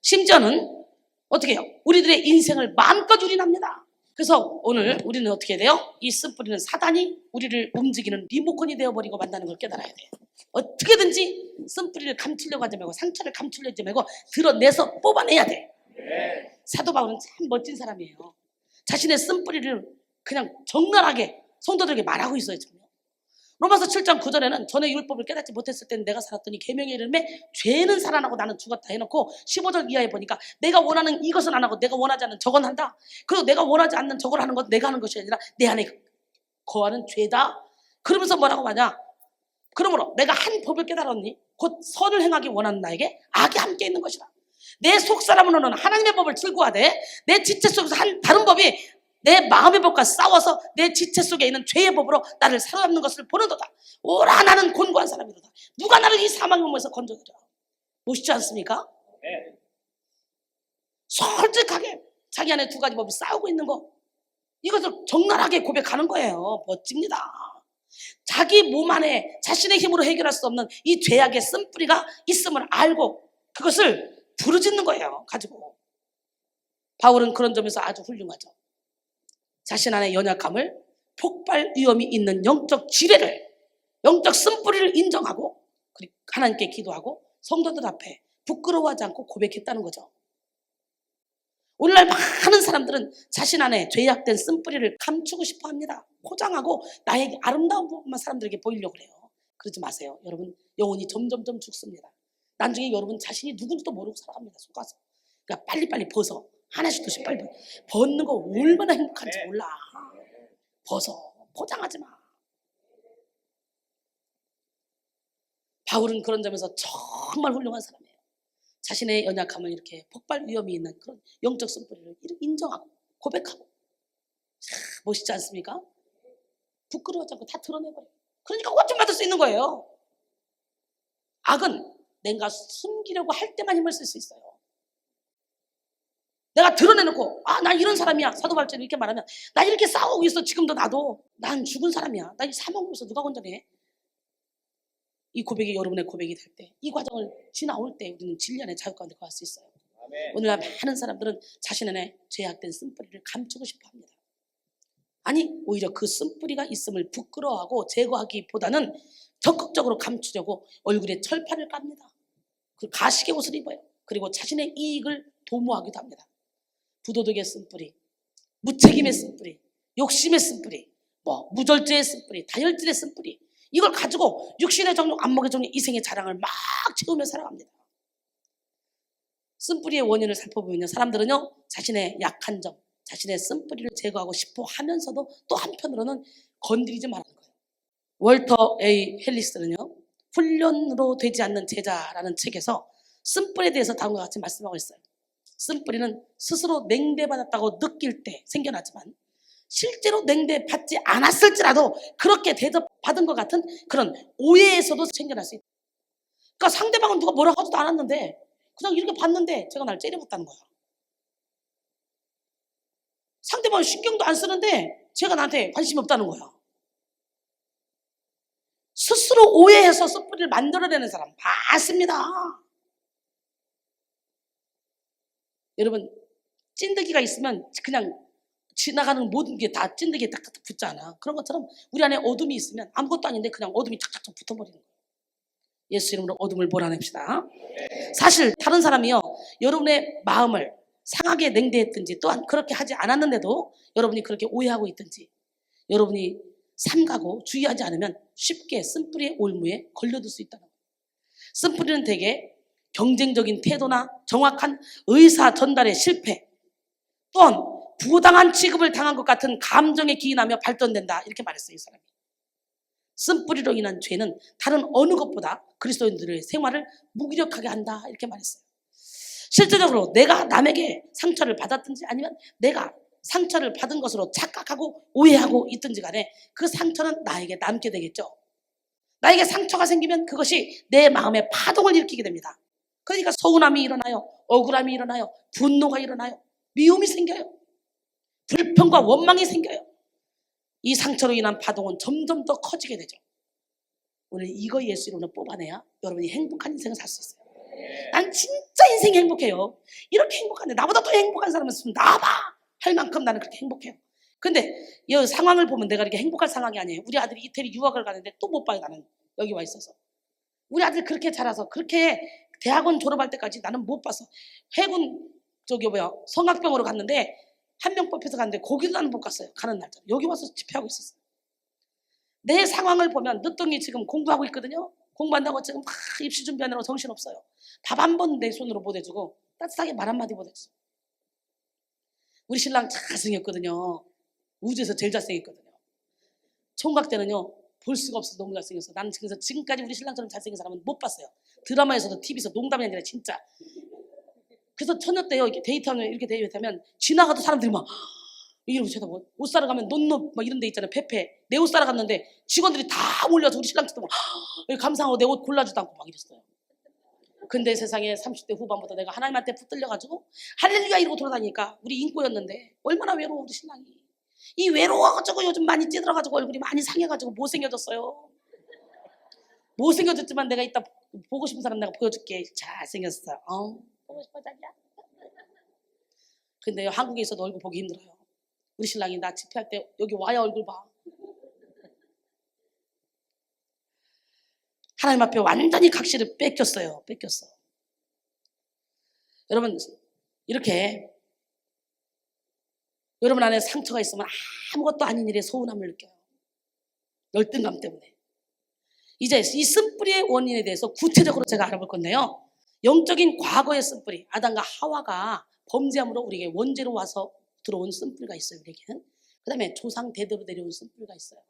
심지어는 어떻게 해요? 우리들의 인생을 마음껏 유린합니다. 그래서 오늘 우리는 어떻게 돼요? 이 쓴뿌리는 사단이 우리를 움직이는 리모컨이 되어버리고 만다는 걸 깨달아야 돼요. 어떻게든지 쓴뿌리를 감추려고 하지 말고 상처를 감추려고 하지 말고 드러내서 뽑아내야 돼. 사도 바울은 참 멋진 사람이에요. 자신의 쓴뿌리를 그냥 적나라하게 성도들에게 말하고 있어요. 지금. 로마서 7장 9절에는 전에 율법을 깨닫지 못했을 때는 내가 살았더니 계명의 이름에 죄는 살아나고 나는 죽었다 해놓고 15절 이하에 보니까 내가 원하는 이것은 안 하고 내가 원하지 않는 저건 한다. 그리고 내가 원하지 않는 저걸 하는 건 내가 하는 것이 아니라 내 안에 거하는 죄다. 그러면서 뭐라고 하냐? 그러므로 내가 한 법을 깨달았니? 곧 선을 행하기 원하는 나에게 악이 함께 있는 것이다. 내 속사람으로는 하나님의 법을 즐거워하되 내 지체 속에서 한 다른 법이 내 마음의 법과 싸워서 내 지체 속에 있는 죄의 법으로 나를 사로잡는 것을 보는도다. 오라 나는 곤고한 사람이로다. 누가 나를 이 사망의 몸에서 건져주랴. 멋있지 않습니까? 네. 솔직하게 자기 안에 두 가지 법이 싸우고 있는 거 이것을 적나라하게 고백하는 거예요. 멋집니다. 자기 몸 안에 자신의 힘으로 해결할 수 없는 이 죄악의 쓴뿌리가 있음을 알고 그것을 부르짖는 거예요. 가지고 바울은 그런 점에서 아주 훌륭하죠. 자신 안의 연약함을 폭발 위험이 있는 영적 지뢰를 영적 쓴뿌리를 인정하고 하나님께 기도하고 성도들 앞에 부끄러워하지 않고 고백했다는 거죠. 오늘날 많은 사람들은 자신 안에 죄악된 쓴뿌리를 감추고 싶어 합니다. 포장하고 나에게 아름다운 부분만 사람들에게 보이려고 그래요. 그러지 마세요. 여러분 영혼이 점점점 죽습니다. 나중에 여러분 자신이 누군지도 모르고 살아갑니다. 속아서. 그러니까 빨리빨리 벗어. 하나씩 더 빨리 벗는 거 얼마나 행복한지 몰라. 벗어. 포장하지 마. 바울은 그런 점에서 정말 훌륭한 사람이에요. 자신의 연약함을 이렇게 폭발 위험이 있는 그런 영적 쓴뿌리를 인정하고 고백하고. 멋있지 않습니까? 부끄러워하지 않고 다 드러내버려요. 그러니까 고침받을 수 있는 거예요. 악은 내가 숨기려고 할 때만 힘을 쓸 수 있어요. 내가 드러내놓고 나 이런 사람이야. 사도 바울처럼 이렇게 말하면 나 이렇게 싸우고 있어. 지금도 나도. 난 죽은 사람이야. 나 이 사망으로 있어. 누가 건져내? 이 고백이 여러분의 고백이 될 때, 이 과정을 지나올 때 우리는 진리 안에 자유 가운데 거할 수 있어요. 오늘날 많은 사람들은 자신 안에 죄악된 쓴뿌리를 감추고 싶어 합니다. 아니 오히려 그 쓴뿌리가 있음을 부끄러워하고 제거하기보다는 적극적으로 감추려고 얼굴에 철판을 깝니다. 그 가식의 옷을 입어요. 그리고 자신의 이익을 도모하기도 합니다. 부도덕의 쓴뿌리, 무책임의 쓴뿌리, 욕심의 쓴뿌리, 무절제의 쓴뿌리, 다혈질의 쓴뿌리, 이걸 가지고 육신의 정욕, 안목의 정욕, 이생의 자랑을 막 채우며 살아갑니다. 쓴뿌리의 원인을 살펴보면 사람들은요 자신의 약한 점, 자신의 쓴뿌리를 제거하고 싶어 하면서도 또 한편으로는 건드리지 말라는 거예요. 월터 A 헬리스는요 훈련으로 되지 않는 제자라는 책에서 쓴뿌리에 대해서 다음과 같이 말씀하고 있어요. 쓴뿌리는 스스로 냉대받았다고 느낄 때 생겨나지만 실제로 냉대받지 않았을지라도 그렇게 대접받은 것 같은 그런 오해에서도 생겨날 수 있다. 그러니까 상대방은 누가 뭐라고 하지도 않았는데 그냥 이렇게 봤는데 제가 날 째려봤다는 거야. 상대방은 신경도 안 쓰는데 제가 나한테 관심이 없다는 거야. 스스로 오해해서 쓴뿌리를 만들어내는 사람 많습니다. 여러분 찐득이가 있으면 그냥 지나가는 모든 게 다 찐득이에 딱 붙잖아. 그런 것처럼 우리 안에 어둠이 있으면 아무것도 아닌데 그냥 어둠이 착착착 붙어버리는 거예요. 예수 이름으로 어둠을 몰아냅시다. 사실 다른 사람이요 여러분의 마음을 상하게 냉대했든지 또한 그렇게 하지 않았는데도 여러분이 그렇게 오해하고 있든지 여러분이 삼가고 주의하지 않으면 쉽게 쓴뿌리의 올무에 걸려들 수 있다는 거예요. 쓴뿌리는 대개 경쟁적인 태도나 정확한 의사 전달의 실패 또한 부당한 취급을 당한 것 같은 감정에 기인하며 발전된다 이렇게 말했어요. 이 사람이. 쓴뿌리로 인한 죄는 다른 어느 것보다 그리스도인들의 생활을 무기력하게 한다 이렇게 말했어요. 실제적으로 내가 남에게 상처를 받았든지 아니면 내가 상처를 받은 것으로 착각하고 오해하고 있든지 간에 그 상처는 나에게 남게 되겠죠. 나에게 상처가 생기면 그것이 내 마음에 파동을 일으키게 됩니다. 그러니까 서운함이 일어나요. 억울함이 일어나요. 분노가 일어나요. 미움이 생겨요. 불평과 원망이 생겨요. 이 상처로 인한 파동은 점점 더 커지게 되죠. 오늘 이거 예수 이름으로 뽑아내야 여러분이 행복한 인생을 살 수 있어요. 난 진짜 인생이 행복해요. 이렇게 행복한데 나보다 더 행복한 사람은 있으면 나와봐 할 만큼 나는 그렇게 행복해요. 근데 이 상황을 보면 내가 이렇게 행복할 상황이 아니에요. 우리 아들이 이태리 유학을 가는데 또 못 봐요. 나는 여기 와 있어서. 우리 아들 그렇게 자라서 그렇게 대학원 졸업할 때까지 나는 못 봤어. 해군 성악병으로 갔는데 한 명 뽑혀서 갔는데 거기도 나는 못 갔어요. 가는 날짜 여기 와서 집회하고 있었어요. 내 상황을 보면 늦둥이 지금 공부하고 있거든요. 공부한다고 지금 막 입시 준비하느라고 정신없어요. 밥 한 번 내 손으로 못 해주고 따뜻하게 말 한마디 못 해주고. 우리 신랑 잘생겼거든요. 우주에서 제일 잘생겼거든요. 총각 때는요 볼 수가 없어서 너무 잘생겼어. 나는 그래서 지금까지 우리 신랑처럼 잘생긴 사람은 못 봤어요. 드라마에서도 TV에서 농담이 아니라 진짜. 그래서 처녀 때요 이렇게 데이트하면 이렇게 데이트하면 지나가도 사람들이 막 이러고 쳐다보고 옷 사러 가면 논노 막 이런 데 있잖아요. 페페 내 옷 사러 갔는데 직원들이 다 몰려서 우리 신랑 쳐다보고 감상하고 내 옷 골라주도 않고 막 이랬어요. 근데 세상에 30대 후반부터 내가 하나님한테 붙들려가지고 할렐루야 이러고 돌아다니니까 우리 인꼬였는데 얼마나 외로워 우리 신랑이. 이 외로워가지고 요즘 많이 찌들어가지고 얼굴이 많이 상해가지고 못생겨졌어요. 못생겨졌지만 내가 이따 보고 싶은 사람 내가 보여줄게. 잘생겼어. 보고 싶어 자기야. 근데 한국에 있어도 얼굴 보기 힘들어요. 우리 신랑이 나 집회할 때 여기 와야 얼굴 봐. 하나님 앞에 완전히 각시를 뺏겼어요. 뺏겼어. 여러분 이렇게 여러분 안에 상처가 있으면 아무것도 아닌 일에 서운함을 느껴요. 열등감 때문에. 이제 이 쓴뿌리의 원인에 대해서 구체적으로 제가 알아볼 건데요. 영적인 과거의 쓴뿌리, 아담과 하와가 범죄함으로 우리에게 원죄로 와서 들어온 쓴뿌리가 있어요. 우리에게는. 그 다음에 조상 대대로 내려온 쓴뿌리가 있어요.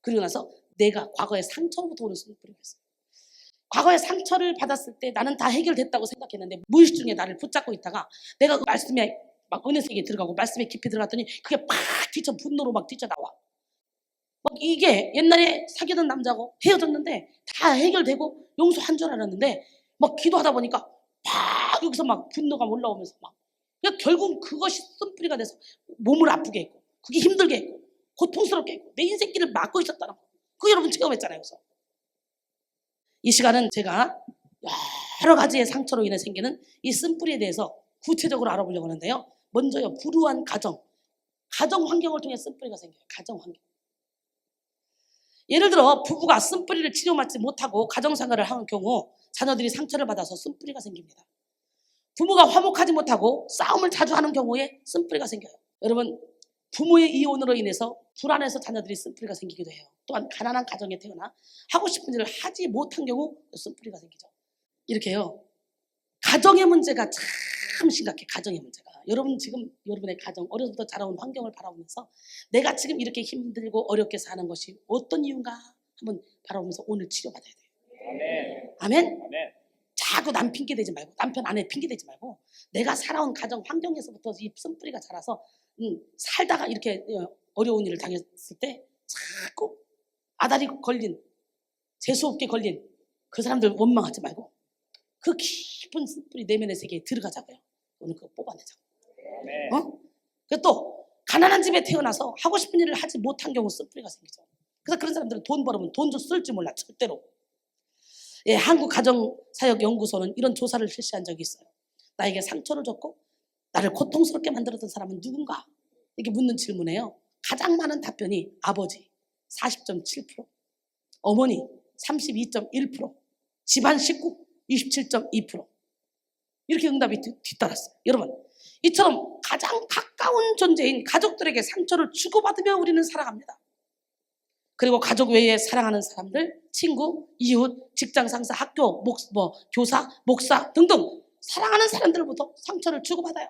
그리고 나서 내가 과거의 상처로부터 오는 쓴뿌리가 있어요. 과거의 상처를 받았을 때 나는 다 해결됐다고 생각했는데 무의식 중에 나를 붙잡고 있다가 내가 그 말씀에 막 은혜 세계에 들어가고 말씀에 깊이 들어갔더니 그게 팍 분노로 막 뛰쳐나와. 막 이게 옛날에 사귀던 남자고 헤어졌는데 다 해결되고 용서한 줄 알았는데 막 기도하다 보니까 팍 여기서 막 분노가 올라오면서 막 그러니까 결국 그것이 쓴뿌리가 돼서 몸을 아프게 했고 그게 힘들게 했고 고통스럽게 했고 내 인생길을 막고 있었다는 거. 그거 여러분 체험했잖아요. 그래서 이 시간은 제가 여러 가지의 상처로 인해 생기는 이 쓴뿌리에 대해서 구체적으로 알아보려고 하는데요. 먼저요, 불우한 가정 환경을 통해 쓴뿌리가 생겨요. 가정 환경. 예를 들어 부부가 쓴뿌리를 치료받지 못하고 가정생활을 하는 경우 자녀들이 상처를 받아서 쓴뿌리가 생깁니다. 부모가 화목하지 못하고 싸움을 자주 하는 경우에 쓴뿌리가 생겨요. 여러분, 부모의 이혼으로 인해서 불안해서 자녀들이 쓴뿌리가 생기기도 해요. 또한 가난한 가정에 태어나 하고 싶은 일을 하지 못한 경우 쓴뿌리가 생기죠. 이렇게요. 가정의 문제가 참 심각해. 가정의 문제가. 여러분 지금 여러분의 가정 어려서부터 자라온 환경을 바라보면서 내가 지금 이렇게 힘들고 어렵게 사는 것이 어떤 이유인가 한번 바라보면서 오늘 치료받아야 돼요. 아멘. 아멘? 아멘. 자꾸 남 핑계대지 말고 남편 아내 핑계대지 말고 내가 살아온 가정 환경에서부터 이 쓴뿌리가 자라서 살다가 이렇게 어려운 일을 당했을 때 자꾸 아다리 걸린 재수없게 걸린 그 사람들 원망하지 말고 그 깊은 쓴뿌리 내면의 세계에 들어가자고요. 오늘 그거 뽑아내자고. 그리고 또 가난한 집에 태어나서 하고 싶은 일을 하지 못한 경우 쓴뿌리가 생기죠. 그래서 그런 사람들은 돈 벌으면 돈 좀 쓸 줄 몰라. 절대로. 예, 한국가정사역연구소는 이런 조사를 실시한 적이 있어요. 나에게 상처를 줬고 나를 고통스럽게 만들었던 사람은 누군가? 이렇게 묻는 질문에요. 가장 많은 답변이 아버지 40.7%, 어머니 32.1%, 집안 식구 27.2%. 이렇게 응답이 뒤따랐어요. 여러분, 이처럼 가장 가까운 존재인 가족들에게 상처를 주고받으며 우리는 살아갑니다. 그리고 가족 외에 사랑하는 사람들, 친구, 이웃, 직장 상사, 학교, 교사, 목사 등등 사랑하는 사람들부터 상처를 주고받아요.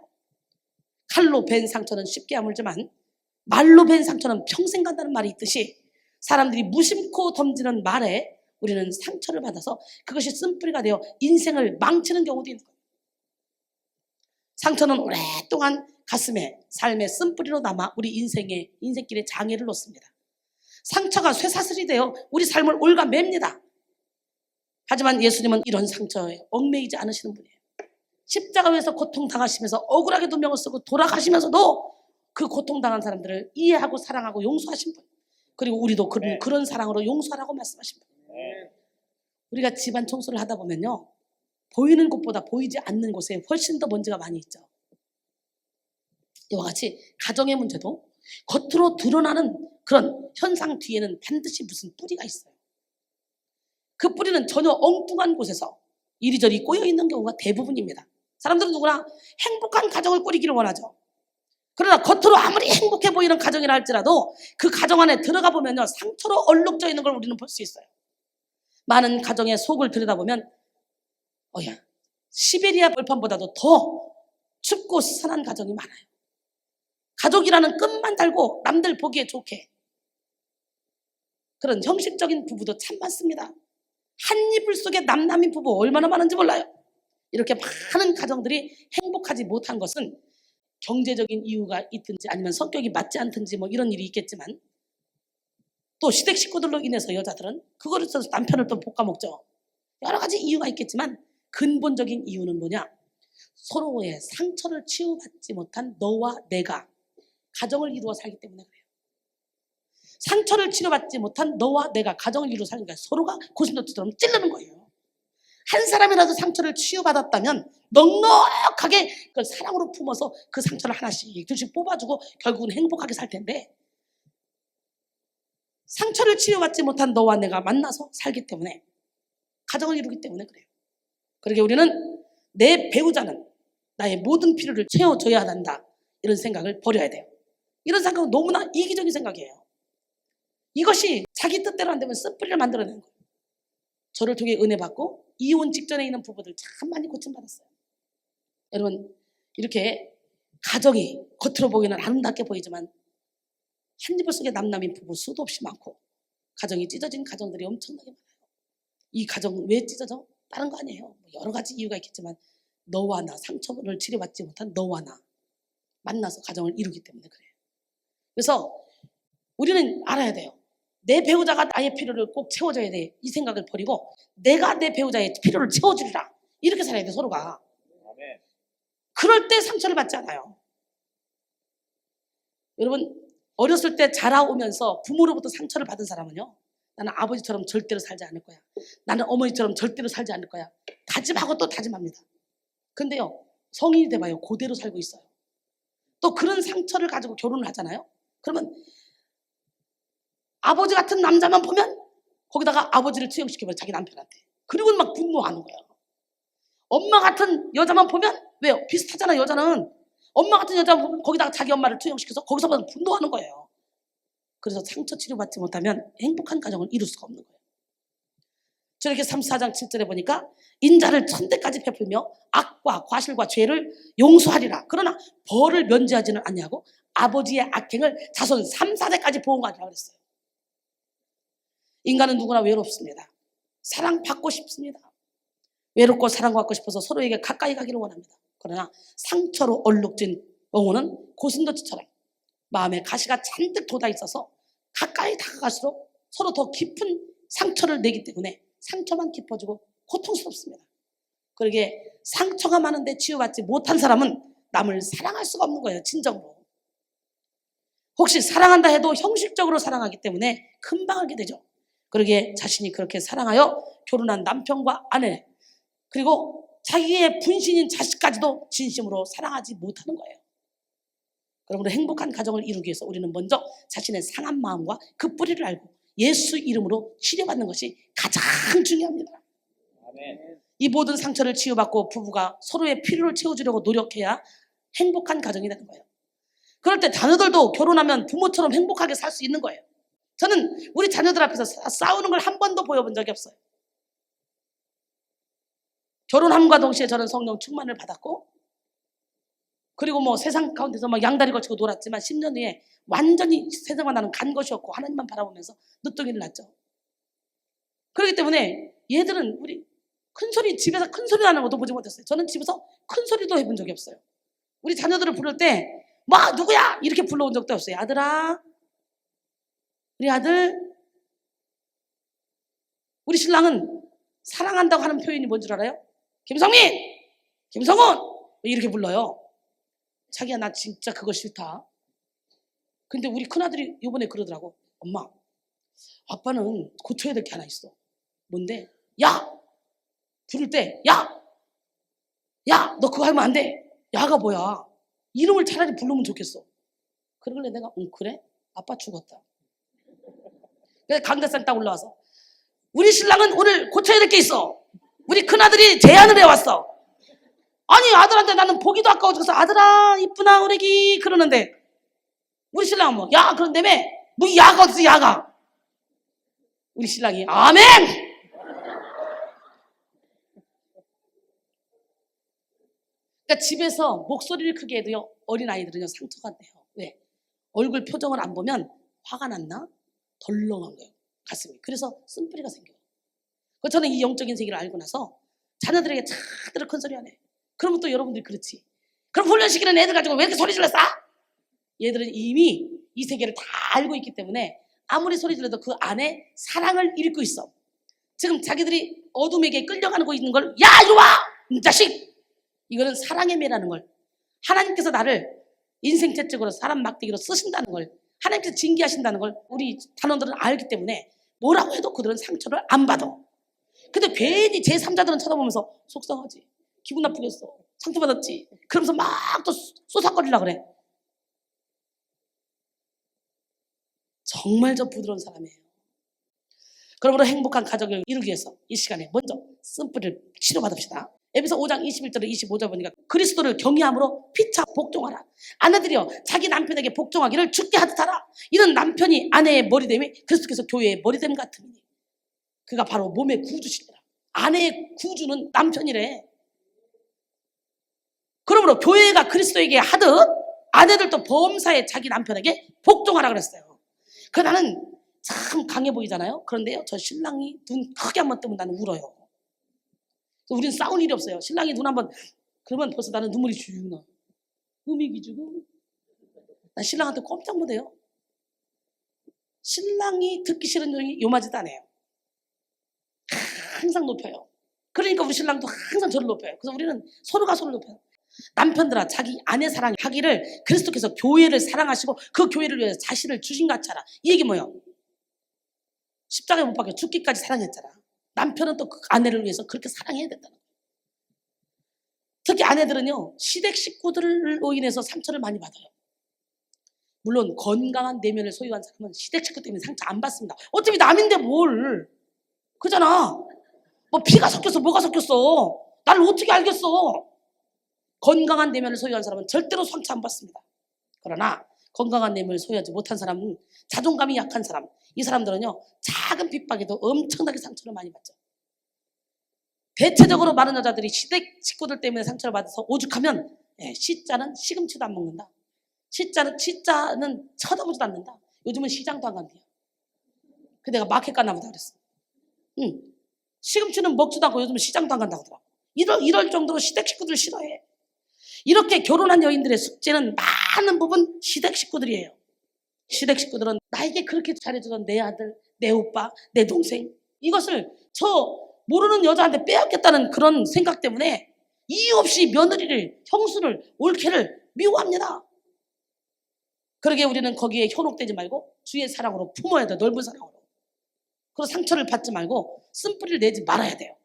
칼로 벤 상처는 쉽게 아물지만 말로 벤 상처는 평생 간다는 말이 있듯이 사람들이 무심코 던지는 말에 우리는 상처를 받아서 그것이 쓴뿌리가 되어 인생을 망치는 경우도 있는 거예요. 상처는 오랫동안 가슴에 삶의 쓴뿌리로 남아 우리 인생길에 장애를 놓습니다. 상처가 쇠사슬이 되어 우리 삶을 올가맵니다. 하지만 예수님은 이런 상처에 얽매이지 않으시는 분이에요. 십자가 위에서 고통당하시면서 억울하게도 명을 쓰고 돌아가시면서도 그 고통당한 사람들을 이해하고 사랑하고 용서하신 분. 그리고 우리도 그런 사랑으로 용서하라고 말씀하신 분. 우리가 집안 청소를 하다 보면요, 보이는 곳보다 보이지 않는 곳에 훨씬 더 먼지가 많이 있죠. 이와 같이 가정의 문제도 겉으로 드러나는 그런 현상 뒤에는 반드시 무슨 뿌리가 있어요. 그 뿌리는 전혀 엉뚱한 곳에서 이리저리 꼬여있는 경우가 대부분입니다. 사람들은 누구나 행복한 가정을 꾸리기를 원하죠. 그러나 겉으로 아무리 행복해 보이는 가정이라 할지라도 그 가정 안에 들어가 보면요, 상처로 얼룩져 있는 걸 우리는 볼 수 있어요. 많은 가정의 속을 들여다보면 시베리아 벌판보다도 더 춥고 스산한 가정이 많아요. 가족이라는 끈만 달고 남들 보기에 좋게 그런 형식적인 부부도 참 많습니다. 한 이불 속에 남남인 부부 얼마나 많은지 몰라요. 이렇게 많은 가정들이 행복하지 못한 것은 경제적인 이유가 있든지 아니면 성격이 맞지 않든지 이런 일이 있겠지만 또 시댁 식구들로 인해서 여자들은 그거를 써서 남편을 또 볶아먹죠. 여러 가지 이유가 있겠지만 근본적인 이유는 뭐냐? 서로의 상처를 치유받지 못한 너와 내가 가정을 이루어 살기 때문에 그래요. 상처를 치료받지 못한 너와 내가 가정을 이루어 살니까 서로가 고슴도치처럼 찌르는 거예요. 한 사람이라도 상처를 치유받았다면 넉넉하게 그걸 사랑으로 품어서 그 상처를 하나씩 둘씩 뽑아주고 결국은 행복하게 살 텐데 상처를 치유받지 못한 너와 내가 만나서 살기 때문에 가정을 이루기 때문에 그래요. 그러게 우리는 내 배우자는 나의 모든 필요를 채워줘야 한다, 이런 생각을 버려야 돼요. 이런 생각은 너무나 이기적인 생각이에요. 이것이 자기 뜻대로 안 되면 쓴뿌리를 만들어내는 거예요. 저를 통해 은혜 받고 이혼 직전에 있는 부부들 참 많이 고침받았어요. 여러분, 이렇게 가정이 겉으로 보기에는 아름답게 보이지만 한 이불 속에 남남인 부부 수도 없이 많고 가정이 찢어진 가정들이 엄청나게 많아요. 이 가정은 왜 찢어져? 다른 거 아니에요. 여러 가지 이유가 있겠지만 너와 나, 상처를 치료받지 못한 너와 나 만나서 가정을 이루기 때문에 그래요. 그래서 우리는 알아야 돼요. 내 배우자가 나의 필요를 꼭 채워줘야 돼. 이 생각을 버리고 내가 내 배우자의 필요를 채워주리라. 이렇게 살아야 돼, 서로가. 그럴 때 상처를 받지 않아요. 여러분, 어렸을 때 자라오면서 부모로부터 상처를 받은 사람은요, 나는 아버지처럼 절대로 살지 않을 거야. 나는 어머니처럼 절대로 살지 않을 거야. 다짐하고 또 다짐합니다. 근데요, 성인이 돼봐요. 그대로 살고 있어요. 또 그런 상처를 가지고 결혼을 하잖아요. 그러면 아버지 같은 남자만 보면 거기다가 아버지를 투영시켜버려, 자기 남편한테. 그리고 막 분노하는 거예요. 엄마 같은 여자만 보면, 왜요? 비슷하잖아, 여자는. 엄마 같은 여자만 보면 거기다가 자기 엄마를 투영시켜서 거기서부터 분노하는 거예요. 그래서 상처 치료받지 못하면 행복한 가정을 이룰 수가 없는 거예요. 저렇게 34장 7절에 보니까 인자를 천대까지 베풀며 악과 과실과 죄를 용서하리라. 그러나 벌을 면제하지는 않냐고 아버지의 악행을 자손 3, 4대까지 보응하리라 그랬어요. 인간은 누구나 외롭습니다. 사랑받고 싶습니다. 외롭고 사랑받고 싶어서 서로에게 가까이 가기를 원합니다. 그러나 상처로 얼룩진 영혼은 고슴도치처럼 마음에 가시가 잔뜩 돋아 있어서 가까이 다가갈수록 서로 더 깊은 상처를 내기 때문에 상처만 깊어지고 고통스럽습니다. 그러게 상처가 많은데 치유받지 못한 사람은 남을 사랑할 수가 없는 거예요, 진정으로. 혹시 사랑한다 해도 형식적으로 사랑하기 때문에 금방 알게 되죠. 그러기에 자신이 그렇게 사랑하여 결혼한 남편과 아내, 그리고 자기의 분신인 자식까지도 진심으로 사랑하지 못하는 거예요. 그러므로 행복한 가정을 이루기 위해서 우리는 먼저 자신의 상한 마음과 그 뿌리를 알고 예수 이름으로 치료받는 것이 가장 중요합니다. 아멘. 이 모든 상처를 치유받고 부부가 서로의 필요를 채워주려고 노력해야 행복한 가정이 되는 거예요. 그럴 때 자녀들도 결혼하면 부모처럼 행복하게 살 수 있는 거예요. 저는 우리 자녀들 앞에서 싸우는 걸 한 번도 보여본 적이 없어요. 결혼함과 동시에 저는 성령 충만을 받았고, 그리고 뭐 세상 가운데서 막 양다리 걸치고 놀았지만 10년 후에 완전히 세상과 나는 간 것이 없고 하나님만 바라보면서 늦둥이를 낳죠. 그렇기 때문에 얘들은 우리 큰소리, 집에서 큰소리 나는 것도 보지 못했어요. 저는 집에서 큰소리도 해본 적이 없어요. 우리 자녀들을 부를 때 뭐 누구야? 이렇게 불러온 적도 없어요. 아들아, 우리 아들. 우리 신랑은 사랑한다고 하는 표현이 뭔 줄 알아요? 김성민! 김성훈! 이렇게 불러요. 자기야, 나 진짜 그거 싫다. 근데 우리 큰아들이 이번에 그러더라고. 엄마, 아빠는 고쳐야 될 게 하나 있어. 뭔데? 야! 부를 때 야! 야! 너 그거 하면 안 돼. 야가 뭐야? 이름을 차라리 부르면 좋겠어. 그러길래 내가 그래? 아빠 죽었다. 그래서 강대상 딱 올라와서 우리 신랑은 오늘 고쳐야 될 게 있어. 우리 큰아들이 제안을 해왔어. 아니, 아들한테 나는 보기도 아까워 죽어서 아들아 이쁘나 우리 애기 그러는데 우리 신랑은 뭐 야 그런다며. 뭐 야가 어디서 야가. 우리 신랑이 아멘. 그러니까 집에서 목소리를 크게 해도요, 어린아이들은요 상처가 돼요. 왜? 얼굴 표정을 안 보면 화가 났나? 덜렁한 거예요, 가슴이. 그래서 쓴뿌리가 생겨요. 저는 이 영적인 세계를 알고 나서 자녀들에게 차들을 큰 소리 하네. 그러면 또 여러분들이 그렇지. 그럼 훈련시키는 애들 가지고 왜 이렇게 소리 질렀어? 얘들은 이미 이 세계를 다 알고 있기 때문에 아무리 소리 질러도 그 안에 사랑을 읽고 있어. 지금 자기들이 어둠에게 끌려가는 거 있는 걸, 야 이리 와! 이 자식! 이거는 사랑의 매라는 걸, 하나님께서 나를 인생 채찍으로 사람 막대기로 쓰신다는 걸, 하나님께서 징계하신다는 걸 우리 단원들은 알기 때문에 뭐라고 해도 그들은 상처를 안 받아. 근데 괜히 제3자들은 쳐다보면서 속상하지, 기분 나쁘겠어, 상처받았지, 그러면서 막 또 쏘삭거리려고 그래. 정말 저 부드러운 사람이에요. 그러므로 행복한 가정을 이루기 위해서 이 시간에 먼저 쓴뿌리를 치료받읍시다. 에베소 5장 21절에 25절 보니까 그리스도를 경외함으로 피차 복종하라. 아내들이여 자기 남편에게 복종하기를 주께 하듯 하라. 이는 남편이 아내의 머리됨이 그리스도께서 교회의 머리됨 같으니. 그가 바로 몸의 구주시더라. 아내의 구주는 남편이래. 그러므로 교회가 그리스도에게 하듯 아내들도 범사에 자기 남편에게 복종하라 그랬어요. 그 나는 참 강해 보이잖아요. 그런데요, 저 신랑이 눈 크게 한번 뜨면 나는 울어요. 우리는 싸울 일이 없어요. 신랑이 눈 한번 그러면 벌써 나는 눈물이 쭉 나. 음이 주고 난 신랑한테 꼼짝 못해요. 신랑이 듣기 싫은 소리 요마지도 않아요. 항상 높여요. 그러니까 우리 신랑도 항상 저를 높여요. 그래서 우리는 서로가 서로를 높여요. 남편들아, 자기 아내 사랑하기를 그리스도께서 교회를 사랑하시고 그 교회를 위해서 자신을 주신 것 같이 하라. 이 얘기 뭐예요? 십자가에 못 박혀 죽기까지 사랑했잖아. 남편은 또 그 아내를 위해서 그렇게 사랑해야 된다는 거예요. 특히 아내들은요, 시댁 식구들로 인해서 상처를 많이 받아요. 물론 건강한 내면을 소유한 사람은 시댁 식구 때문에 상처 안 받습니다. 어차피 남인데 뭘. 그잖아. 뭐 피가 섞였어 뭐가 섞였어. 나를 어떻게 알겠어. 건강한 내면을 소유한 사람은 절대로 상처 안 받습니다. 그러나 건강한 내면을 소유하지 못한 사람은 자존감이 약한 사람, 이 사람들은요, 작은 핍박에도 엄청나게 상처를 많이 받죠. 대체적으로 많은 여자들이 시댁 식구들 때문에 상처를 받아서 오죽하면 시자는 시금치도 안 먹는다. 시자는 쳐다보지도 않는다. 요즘은 시장도 안 간대요. 그 내가 마켓 갔나 보다 그랬어. 시금치는 먹지도 않고 요즘은 시장도 안 간다고 하더라고. 이럴 정도로 시댁 식구들을 싫어해. 이렇게 결혼한 여인들의 숙제는 많은 부분 시댁 식구들이에요. 시댁 식구들은 나에게 그렇게 잘해주던 내 아들, 내 오빠, 내 동생, 이것을 저 모르는 여자한테 빼앗겠다는 그런 생각 때문에 이유 없이 며느리를, 형수를, 올케를 미워합니다. 그러게 우리는 거기에 현혹되지 말고 주의 사랑으로 품어야 돼. 넓은 사랑으로. 그리고 상처를 받지 말고 쓴뿌리를 내지 말아야 돼요.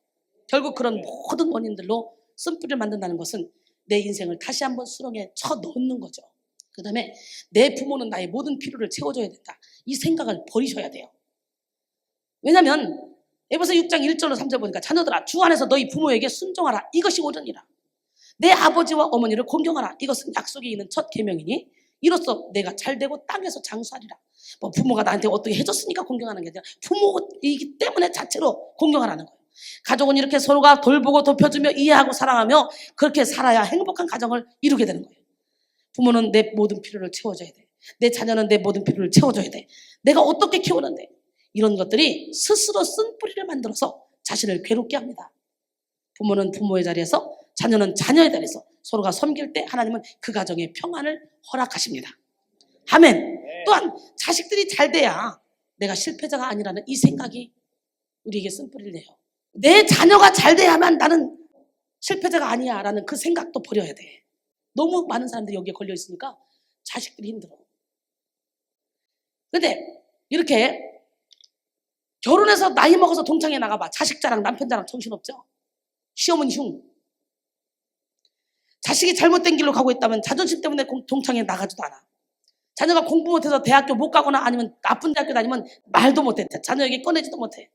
결국 그런 모든 원인들로 쓴뿌리를 만든다는 것은 내 인생을 다시 한번 수렁에 쳐넣는 거죠. 그 다음에 내 부모는 나의 모든 필요를 채워줘야 된다. 이 생각을 버리셔야 돼요. 왜냐하면 에베소 6장 1절로 3절 보니까 자녀들아, 주 안에서 너희 부모에게 순종하라. 이것이 옳으니라. 내 아버지와 어머니를 존경하라. 이것은 약속이 있는 첫 계명이니 이로써 내가 잘되고 땅에서 장수하리라. 뭐 부모가 나한테 어떻게 해줬으니까 공경하는 게 아니라 부모이기 때문에 자체로 공경하라는 거예요. 가족은 이렇게 서로가 돌보고 돕혀주며 이해하고 사랑하며 그렇게 살아야 행복한 가정을 이루게 되는 거예요. 부모는 내 모든 필요를 채워줘야 돼. 내 자녀는 내 모든 필요를 채워줘야 돼. 내가 어떻게 키우는데 이런 것들이 스스로 쓴뿌리를 만들어서 자신을 괴롭게 합니다. 부모는 부모의 자리에서, 자녀는 자녀의 자리에서 서로가 섬길 때 하나님은 그 가정에 평안을 허락하십니다. 아멘. 또한 자식들이 잘 돼야 내가 실패자가 아니라는 이 생각이 우리에게 쓴뿌리를 내요. 내 자녀가 잘 돼야만 나는 실패자가 아니야 라는 그 생각도 버려야 돼. 너무 많은 사람들이 여기에 걸려 있으니까 자식들이 힘들어. 근데 이렇게 결혼해서 나이 먹어서 동창회 나가봐. 자식 자랑, 남편 자랑 정신없죠? 시어머니 흉. 자식이 잘못된 길로 가고 있다면 자존심 때문에 동창회 나가지도 않아. 자녀가 공부 못해서 대학교 못 가거나 아니면 나쁜 대학교 다니면 말도 못해. 자녀에게 꺼내지도 못해.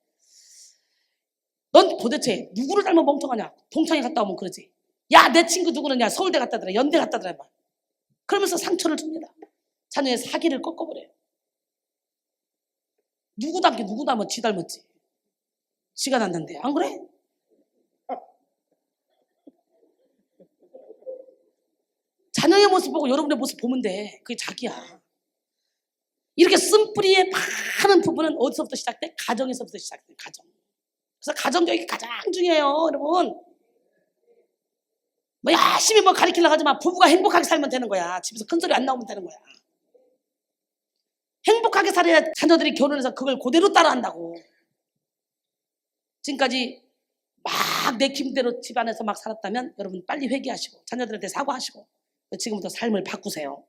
넌 도대체 누구를 닮아 멍청하냐? 동창회 갔다 오면 그러지. 야, 내 친구 누구느냐? 서울대 갔다 더라, 연대 갔다 더라. 그러면서 상처를 줍니다. 자녀의 사기를 꺾어버려요. 누구 닮게 누구 닮아? 지 닮았지. 지가 낳는데 안 그래? 자녀의 모습 보고 여러분의 모습 보면 돼. 그게 자기야. 이렇게 쓴뿌리의 많은 부분은 어디서부터 시작돼? 가정에서부터 시작돼. 가정. 그래서 가정교육이 가장 중요해요, 여러분. 뭐 열심히 뭐 가르치려고 하지만 부부가 행복하게 살면 되는 거야. 집에서 큰소리 안 나오면 되는 거야. 행복하게 살아야 자녀들이 결혼해서 그걸 그대로 따라한다고. 지금까지 막 내 힘대로 집안에서 막 살았다면 여러분 빨리 회개하시고 자녀들한테 사과하시고 지금부터 삶을 바꾸세요.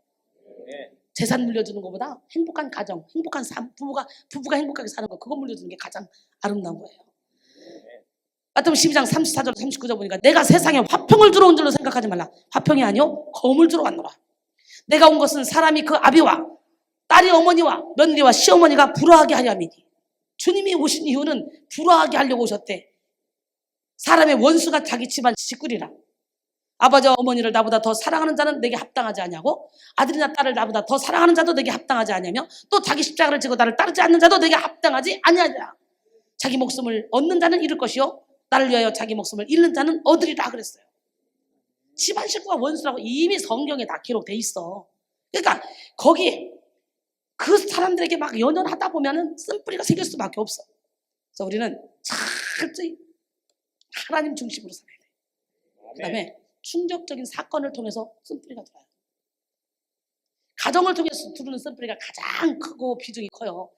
재산 물려주는 것보다 행복한 가정, 행복한 삶, 부부가 행복하게 사는 거, 그거 물려주는 게 가장 아름다운 거예요. 마태복음 12장 34절 39절 보니까 내가 세상에 화평을 주러 온 줄로 생각하지 말라. 화평이 아니요 검을 주러 왔노라. 내가 온 것은 사람이 그 아비와 딸이 어머니와 며느리와 시어머니가 불화하게 하려 함이니. 주님이 오신 이유는 불화하게 하려고 오셨대. 사람의 원수가 자기 집안 식구리라. 아버지와 어머니를 나보다 더 사랑하는 자는 내게 합당하지 아니하고 아들이나 딸을 나보다 더 사랑하는 자도 내게 합당하지 아니하며 또 자기 십자가를 지고 나를 따르지 않는 자도 내게 합당하지 아니하리라. 자기 목숨을 얻는 자는 잃을 것이요 나를 위하여 자기 목숨을 잃는 자는 얻으리라 그랬어요. 집안 식구가 원수라고 이미 성경에 다 기록돼 있어. 그러니까 거기에 그 사람들에게 막 연연하다 보면은 쓴뿌리가 생길 수밖에 없어. 그래서 우리는 철저히 하나님 중심으로 살아야 돼. 그 다음에 충격적인 사건을 통해서 쓴뿌리가 들어요. 가정을 통해서 들어오는 쓴뿌리가 가장 크고 비중이 커요.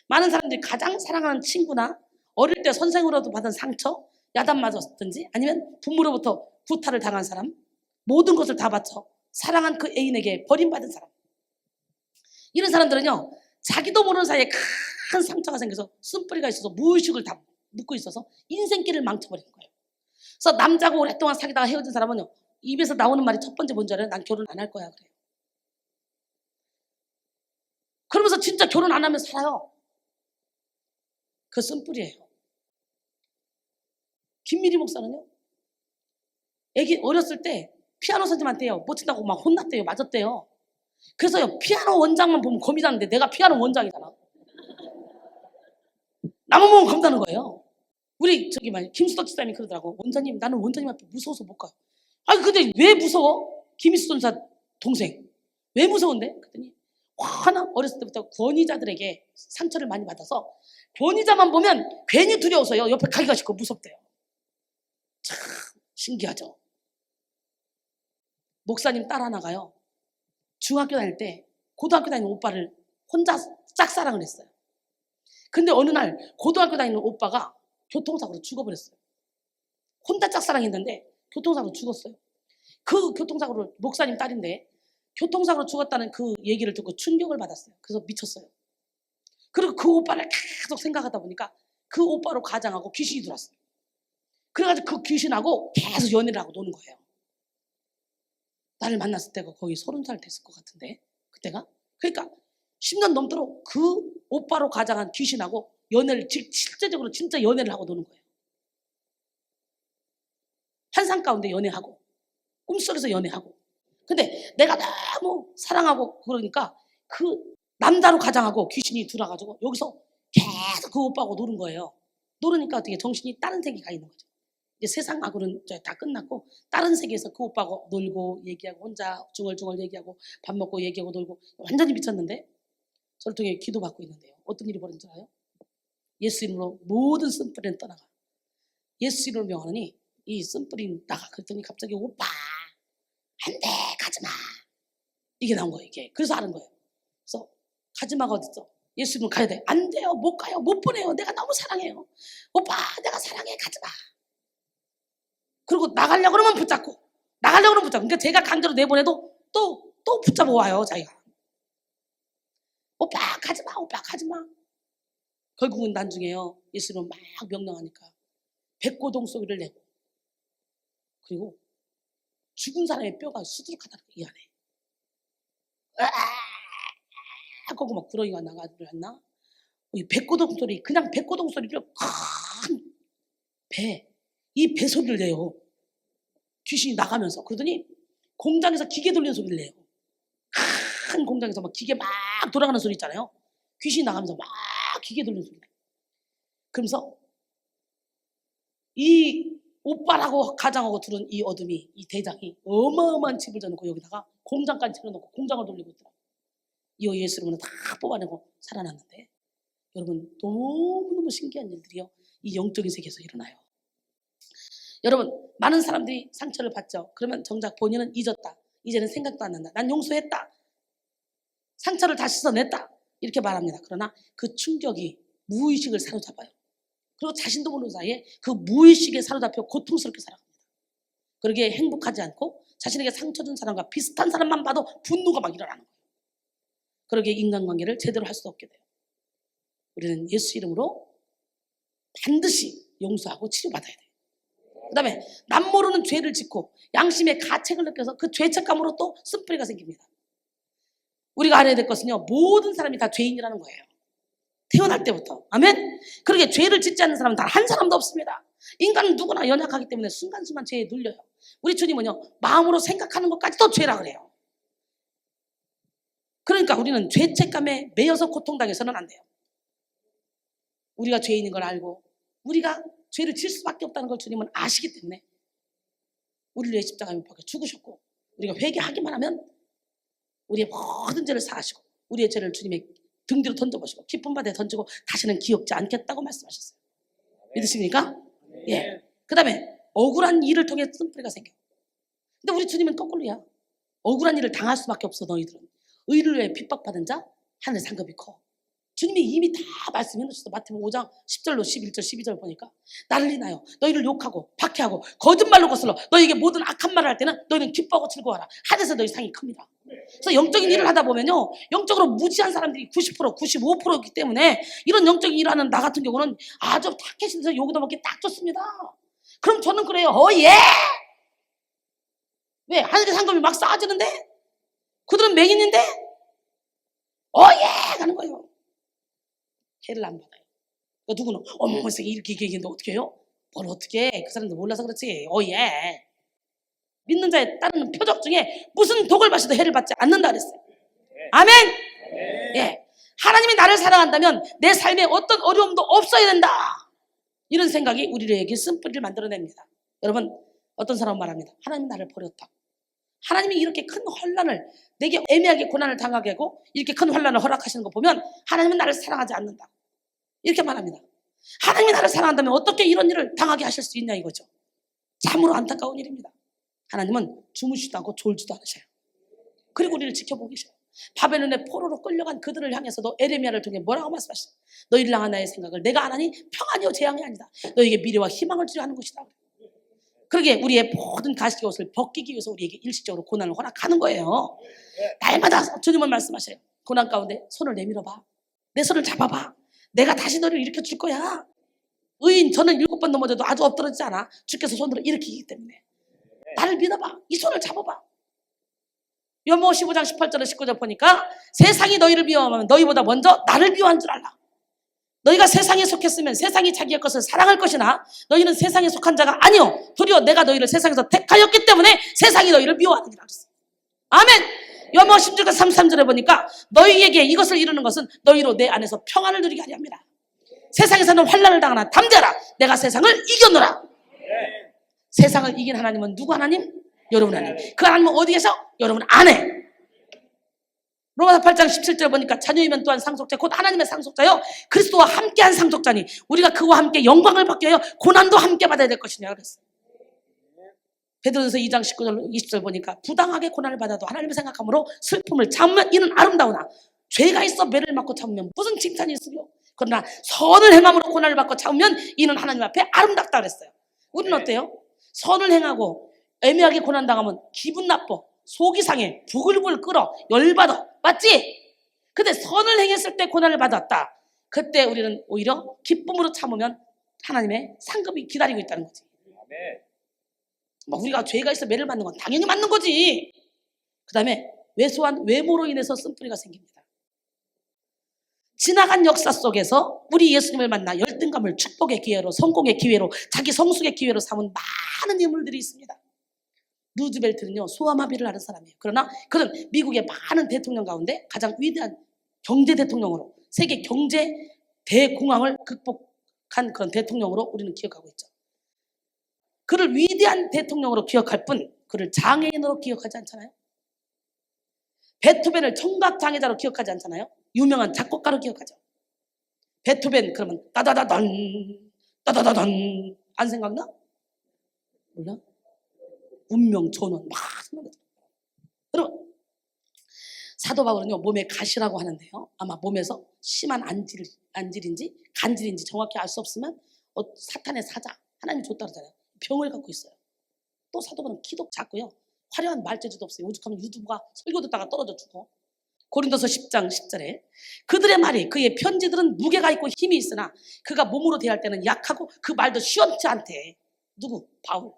많은 사람들이 가장 사랑하는 친구나 어릴 때 선생으로도 받은 상처, 야단 맞았든지 아니면 부모로부터 구타를 당한 사람, 모든 것을 다 바쳐 사랑한 그 애인에게 버림받은 사람, 이런 사람들은요 자기도 모르는 사이에 큰 상처가 생겨서 쓴뿌리가 있어서 무의식을 다 묻고 있어서 인생길을 망쳐버리는 거예요. 그래서 남자고 오랫동안 사귀다가 헤어진 사람은요 입에서 나오는 말이 첫 번째 뭔지 알아요? 난 결혼 안 할 거야 그래요. 그러면서 진짜 결혼 안 하면 살아요. 그 쓴뿌리예요. 김미리 목사는요 애기 어렸을 때 피아노 선생님한테요 못 친다고 막 혼났대요. 맞았대요. 그래서요 피아노 원장만 보면 겁이 나는데 내가 피아노 원장이잖아. 나만 보면 겁나는 거예요. 우리 저기 김수덕 집사님이 그러더라고. 원장님 나는 원장님 앞에 무서워서 못 가요. 아니 근데 왜 무서워? 김희수 전사 동생 왜 무서운데? 그랬더니 워낙 어렸을 때부터 권위자들에게 상처를 많이 받아서 권위자만 보면 괜히 두려워서요 옆에 가기가 싫고 무섭대요. 참 신기하죠. 목사님 딸 하나가요 중학교 다닐 때 고등학교 다니는 오빠를 혼자 짝사랑을 했어요. 근데 어느 날 고등학교 다니는 오빠가 교통사고로 죽어버렸어요. 혼자 짝사랑했는데 교통사고로 죽었어요. 그 교통사고를 목사님 딸인데 교통사고로 죽었다는 그 얘기를 듣고 충격을 받았어요. 그래서 미쳤어요. 그리고 그 오빠를 계속 생각하다 보니까 그 오빠로 가장하고 귀신이 들어왔어요. 그래가지고 그 귀신하고 계속 연애를 하고 노는 거예요. 나를 만났을 때가 거의 30살 됐을 것 같은데 그때가 그러니까 10년 넘도록 그 오빠로 가장한 귀신하고 연애를 실제적으로 진짜 연애를 하고 노는 거예요. 환상 가운데 연애하고 꿈속에서 연애하고. 근데 내가 너무 사랑하고 그러니까 그 남자로 가장하고 귀신이 들어와가지고 여기서 계속 그 오빠하고 노는 거예요. 노르니까 어떻게 정신이 다른 세계에 가 있는 거죠. 이제 세상하고는 다 끝났고 다른 세계에서 그 오빠하고 놀고 얘기하고 혼자 중얼중얼 얘기하고 밥 먹고 얘기하고 놀고 완전히 미쳤는데 저를 통해 기도받고 있는데요. 어떤 일이 벌어진 줄 알아요? 예수 이름으로 모든 쓴뿌리는 떠나가. 예수 이름으로 명하느니 이 쓴뿌리 나가. 그랬더니 갑자기 오빠 안 돼 가지마 이게 나온 거예요. 이게 그래서 아는 거예요. 그래서 가지마가 어딨어? 예수 이름으로 가야 돼. 안 돼요 못 가요 못 보내요 내가 너무 사랑해요. 오빠 내가 사랑해 가지마. 그리고 나가려고 그러면 붙잡고 나가려고 그러면 붙잡고. 그러니까 제가 강제로 내보내도 또 붙잡아 와요 자기가. 오빠 가지마 오빠 가지마. 결국은 나중에요 예수님은 막 명령하니까 백고동 소리를 내고 그리고 죽은 사람의 뼈가 수두룩하다는 거이 안에. 하고 막 구렁이가 나가지 않나? 이 백고동 소리 그냥 백고동 소리를 큰 배 이 배 소리를 내요. 귀신이 나가면서. 그러더니 공장에서 기계 돌리는 소리를 내요. 큰 공장에서 막 기계 막 돌아가는 소리 있잖아요. 귀신이 나가면서 막 기계 돌리는 소리 내요. 그러면서 이 오빠라고 가장하고 들은 이 어둠이 이 대장이 어마어마한 집을 져놓고 여기다가 공장까지 차려놓고 공장을 돌리고 있더라. 이 예수 이름으로 다 뽑아내고 살아났는데 여러분 너무너무 신기한 일들이요 이 영적인 세계에서 일어나요. 여러분 많은 사람들이 상처를 받죠. 그러면 정작 본인은 잊었다. 이제는 생각도 안 난다. 난 용서했다. 상처를 다 씻어냈다. 이렇게 말합니다. 그러나 그 충격이 무의식을 사로잡아요. 그리고 자신도 모르는 사이에 그 무의식에 사로잡혀 고통스럽게 살아갑니다. 그러기에 행복하지 않고 자신에게 상처 준 사람과 비슷한 사람만 봐도 분노가 막 일어나는 거예요. 그러기에 인간관계를 제대로 할 수 없게 돼요. 우리는 예수 이름으로 반드시 용서하고 치료받아야 돼요. 그 다음에 남 모르는 죄를 짓고 양심의 가책을 느껴서 그 죄책감으로 또 쓴뿌리가 생깁니다. 우리가 알아야 될 것은요 모든 사람이 다 죄인이라는 거예요. 태어날 때부터. 아멘? 그러게 죄를 짓지 않는 사람은 단 한 사람도 없습니다. 인간은 누구나 연약하기 때문에 순간순간 죄에 눌려요. 우리 주님은요 마음으로 생각하는 것까지도 죄라 그래요. 그러니까 우리는 죄책감에 매여서 고통당해서는 안 돼요. 우리가 죄인인 걸 알고 우리가 죄를 질 수밖에 없다는 걸 주님은 아시기 때문에 우리를 위해 십자가에 못 박혀 죽으셨고, 우리가 회개하기만 하면 우리의 모든 죄를 사하시고 우리의 죄를 주님의 등 뒤로 던져보시고 깊은 바다에 던지고 다시는 기억지 않겠다고 말씀하셨어요. 믿으십니까? 예. 그 다음에 억울한 일을 통해 쓴뿌리가 생겨. 근데 우리 주님은 거꾸로야. 억울한 일을 당할 수밖에 없어. 너희들은 의를 위해 핍박받은 자 하늘의 상급이 커. 주님이 이미 다 말씀해 놓으셨어. 마태복음 5장 10절로 11절 12절 보니까 나를 인하여 너희를 욕하고 박해하고 거짓말로 거슬러 너희에게 모든 악한 말을 할 때는 너희는 기뻐하고 즐거워하라. 하늘에서 너희 상이 큽니다. 그래서 영적인 일을 하다 보면요, 영적으로 무지한 사람들이 90% 95%이기 때문에 이런 영적인 일을 하는 나 같은 경우는 아주 타켓에서 욕도 먹기 딱 좋습니다. 그럼 저는 그래요. 예! 왜? 하늘의 상급이 막 쌓아지는데? 그들은 맹인인데? 예! 가는 거예요. 해를 안 받아요. 그러니까 누구는 어머 이렇게 얘기했는데 어떻게 해요? 뭘 어떻게 해? 그 사람들 몰라서 그렇지. 예. 믿는 자에 따르는 표적 중에 무슨 독을 마셔도 해를 받지 않는다 그랬어요. 아멘. 예. 하나님이 나를 사랑한다면 내 삶에 어떤 어려움도 없어야 된다. 이런 생각이 우리에게 쓴뿌리를 만들어냅니다. 여러분, 어떤 사람은 말합니다. 하나님이 나를 버렸다. 하나님이 이렇게 큰 환난을, 내게 애매하게 고난을 당하게 하고 이렇게 큰 환난을 허락하시는 거 보면 하나님은 나를 사랑하지 않는다. 이렇게 말합니다. 하나님이 나를 사랑한다면 어떻게 이런 일을 당하게 하실 수 있냐 이거죠. 참으로 안타까운 일입니다. 하나님은 주무시지도 않고 졸지도 않으셔요. 그리고 우리를 지켜보고 계셔요. 바벨론의 포로로 끌려간 그들을 향해서도 에레미야를 통해 뭐라고 말씀하시죠? 너희를 향한 나의 생각을 내가 아나니 평안이요 재앙이 아니다. 너희에게 미래와 희망을 주려 하는 것이다. 그러게 우리의 모든 가시의 옷을 벗기기 위해서 우리에게 일시적으로 고난을 허락하는 거예요. 날마다 주님은 말씀하셔요. 고난 가운데 손을 내밀어봐. 내 손을 잡아봐. 내가 다시 너를 일으켜 줄 거야. 의인 저는 7번 넘어져도 아주 엎드러지지 않아. 주께서 손으로 일으키기 때문에. 나를 믿어봐. 이 손을 잡아봐. 요한복음 15장 18절에 19절 보니까 세상이 너희를 미워하면 너희보다 먼저 나를 미워한 줄 알라. 너희가 세상에 속했으면 세상이 자기의 것을 사랑할 것이나 너희는 세상에 속한 자가 아니요 도리어 내가 너희를 세상에서 택하였기 때문에 세상이 너희를 미워하느니라 그랬어요. 아멘. 요한복음 16장 33절에 보니까 너희에게 이것을 이루는 것은 너희로 내 안에서 평안을 누리게 하려 합니다. 세상에서는 환난을 당하나 담대하라. 내가 세상을 이겨노라. 세상을 이긴 하나님은 누구 하나님? 여러분 하나님. 그 하나님은 어디 계셔? 여러분 안에. 로마서 8장 17절 보니까 자녀이면 또한 상속자 곧 하나님의 상속자요 그리스도와 함께한 상속자니 우리가 그와 함께 영광을 받게 하여 고난도 함께 받아야 될 것이냐 그랬어요. 베드로전서 2장 19절 20절 보니까 부당하게 고난을 받아도 하나님을 생각함으로 슬픔을 참으면 이는 아름다우나 죄가 있어 매를 맞고 참으면 무슨 칭찬이 있으며 그러나 선을 행함으로 고난을 받고 참으면 이는 하나님 앞에 아름답다 그랬어요. 우리는 어때요? 선을 행하고 애매하게 고난당하면 기분 나빠. 속이 상해. 부글부글 끓어. 열받아. 맞지? 근데 선을 행했을 때 고난을 받았다. 그때 우리는 오히려 기쁨으로 참으면 하나님의 상급이 기다리고 있다는 거지. 우리가 죄가 있어 매를 맞는 건 당연히 맞는 거지. 그 다음에 왜소한 외모로 인해서 쓴뿌리가 생깁니다. 지나간 역사 속에서 우리 예수님을 만나 열등감을 축복의 기회로 성공의 기회로 자기 성숙의 기회로 삼은 많은 인물들이 있습니다. 루즈벨트는요 소아마비를 앓은 사람이에요. 그러나 그는 미국의 많은 대통령 가운데 가장 위대한 경제 대통령으로 세계 경제 대공황을 극복한 그런 대통령으로 우리는 기억하고 있죠. 그를 위대한 대통령으로 기억할 뿐 그를 장애인으로 기억하지 않잖아요. 베토벤을 청각장애자로 기억하지 않잖아요. 유명한 작곡가로 기억하죠. 베토벤 그러면 따다다단 따다다단 안 생각나? 몰라? 운명 전원 막 생각나죠. 여러분 사도 바울은요 몸에 가시라고 하는데요 아마 몸에서 심한 안질인지 간질인지 정확히 알 수 없으면 사탄의 사자 하나님이 줬다 그러잖아요. 병을 갖고 있어요. 또 사도 바울은 키도 작고요 화려한 말재주도 없어요. 오죽하면 유두부가 설교 듣다가 떨어져 죽어. 고린도서 10장 10절에 그들의 말이 그의 편지들은 무게가 있고 힘이 있으나 그가 몸으로 대할 때는 약하고 그 말도 시원치 않대. 누구? 바울.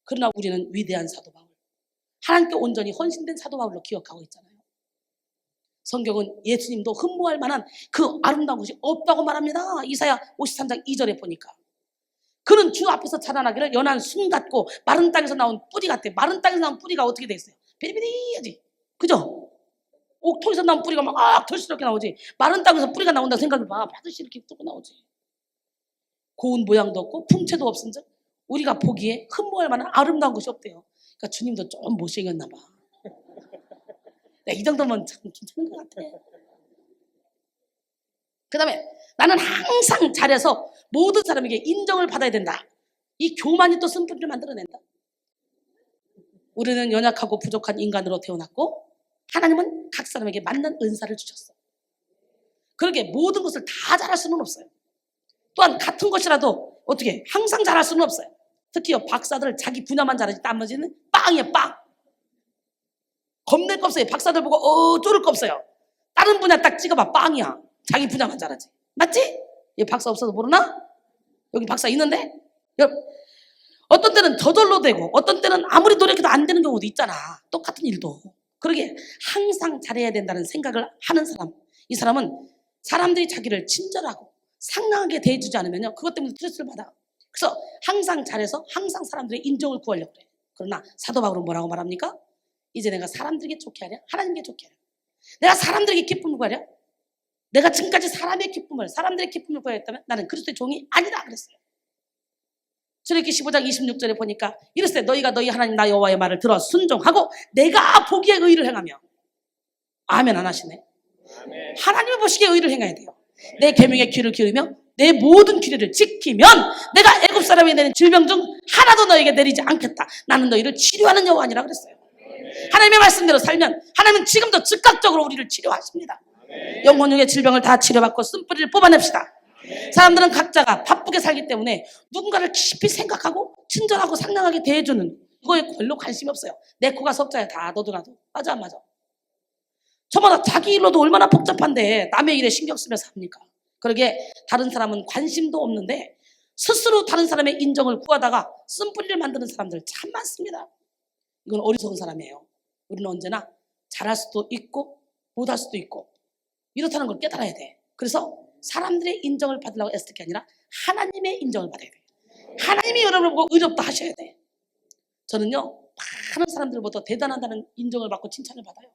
그러나 우리는 위대한 사도 바울, 하나님께 온전히 헌신된 사도 바울로 기억하고 있잖아요. 성경은 예수님도 흠모할 만한 그 아름다운 것이 없다고 말합니다. 이사야 53장 2절에 보니까 그는 주 앞에서 자라나기를 연한 순 같고 마른 땅에서 나온 뿌리 같대. 마른 땅에서 나온 뿌리가 어떻게 돼 있어요? 비리비리하지. 그죠? 옥토에서 나온 뿌리가 막 털스럽게 나오지. 마른 땅에서 뿌리가 나온다고 생각해봐. 반드시 이렇게 뚫고 나오지. 고운 모양도 없고 풍채도 없은즉 우리가 보기에 흠모할 만한 아름다운 것이 없대요. 그러니까 주님도 좀 못생겼나 봐. 이 정도면 참 괜찮은 것 같아. 그 다음에 나는 항상 잘해서 모든 사람에게 인정을 받아야 된다. 이 교만이 또 쓴뿌리를 만들어낸다. 우리는 연약하고 부족한 인간으로 태어났고 하나님은 각 사람에게 맞는 은사를 주셨어. 그러게 모든 것을 다 잘할 수는 없어요. 또한 같은 것이라도 어떻게 항상 잘할 수는 없어요. 특히 박사들 자기 분야만 잘하지 나머지는 빵이에요. 빵. 겁낼 거 없어요. 박사들 보고 쫄을 거 없어요. 다른 분야 딱 찍어봐. 빵이야. 자기 분야만 잘하지. 맞지? 얘 박사 없어도 모르나? 여기 박사 있는데? 어떤 때는 저절로 되고 어떤 때는 아무리 노력해도 안 되는 경우도 있잖아. 똑같은 일도. 그러게 항상 잘해야 된다는 생각을 하는 사람, 이 사람은 사람들이 자기를 친절하고 상냥하게 대해주지 않으면요 그것 때문에 스트레스를 받아. 그래서 항상 잘해서 항상 사람들의 인정을 구하려고 그래. 그러나 사도 바울은 뭐라고 말합니까? 이제 내가 사람들에게 좋게 하랴? 하나님께 좋게 하랴? 내가 사람들에게 기쁨을 구하랴? 내가 지금까지 사람들의 기쁨을 구하였다면 나는 그리스도의 종이 아니라 그랬어요. 출애굽기 15장 26절에 보니까 이르시되 너희가 너희 하나님 나 여호와의 말을 들어 순종하고 내가 보기에 의를 행하며. 아멘 안 하시네. 아멘. 하나님을 보시기에 의를 행해야 돼요. 내 계명에 귀를 기울이며 내 모든 규례를 지키면 내가 애굽 사람이 내린 질병 중 하나도 너에게 내리지 않겠다. 나는 너희를 치료하는 여호와니라 그랬어요. 하나님의 말씀대로 살면 하나님은 지금도 즉각적으로 우리를 치료하십니다. 영혼중의 질병을 다 치료받고 쓴뿌리를 뽑아냅시다. 사람들은 각자가 바쁘게 살기 때문에 누군가를 깊이 생각하고 친절하고 상냥하게 대해주는 그거에 별로 관심이 없어요. 내 코가 석자야. 다 너도 나도. 맞아 안 맞아? 저마다 자기 일로도 얼마나 복잡한데 남의 일에 신경 쓰면서 합니까? 그러게 다른 사람은 관심도 없는데 스스로 다른 사람의 인정을 구하다가 쓴뿌리를 만드는 사람들 참 많습니다. 이건 어리석은 사람이에요. 우리는 언제나 잘할 수도 있고 못할 수도 있고 이렇다는 걸 깨달아야 돼. 그래서 사람들의 인정을 받으려고 애쓸 게 아니라 하나님의 인정을 받아야 돼. 하나님이 여러분을 보고 의롭다 하셔야 돼. 저는요 많은 사람들보다 대단하다는 인정을 받고 칭찬을 받아요.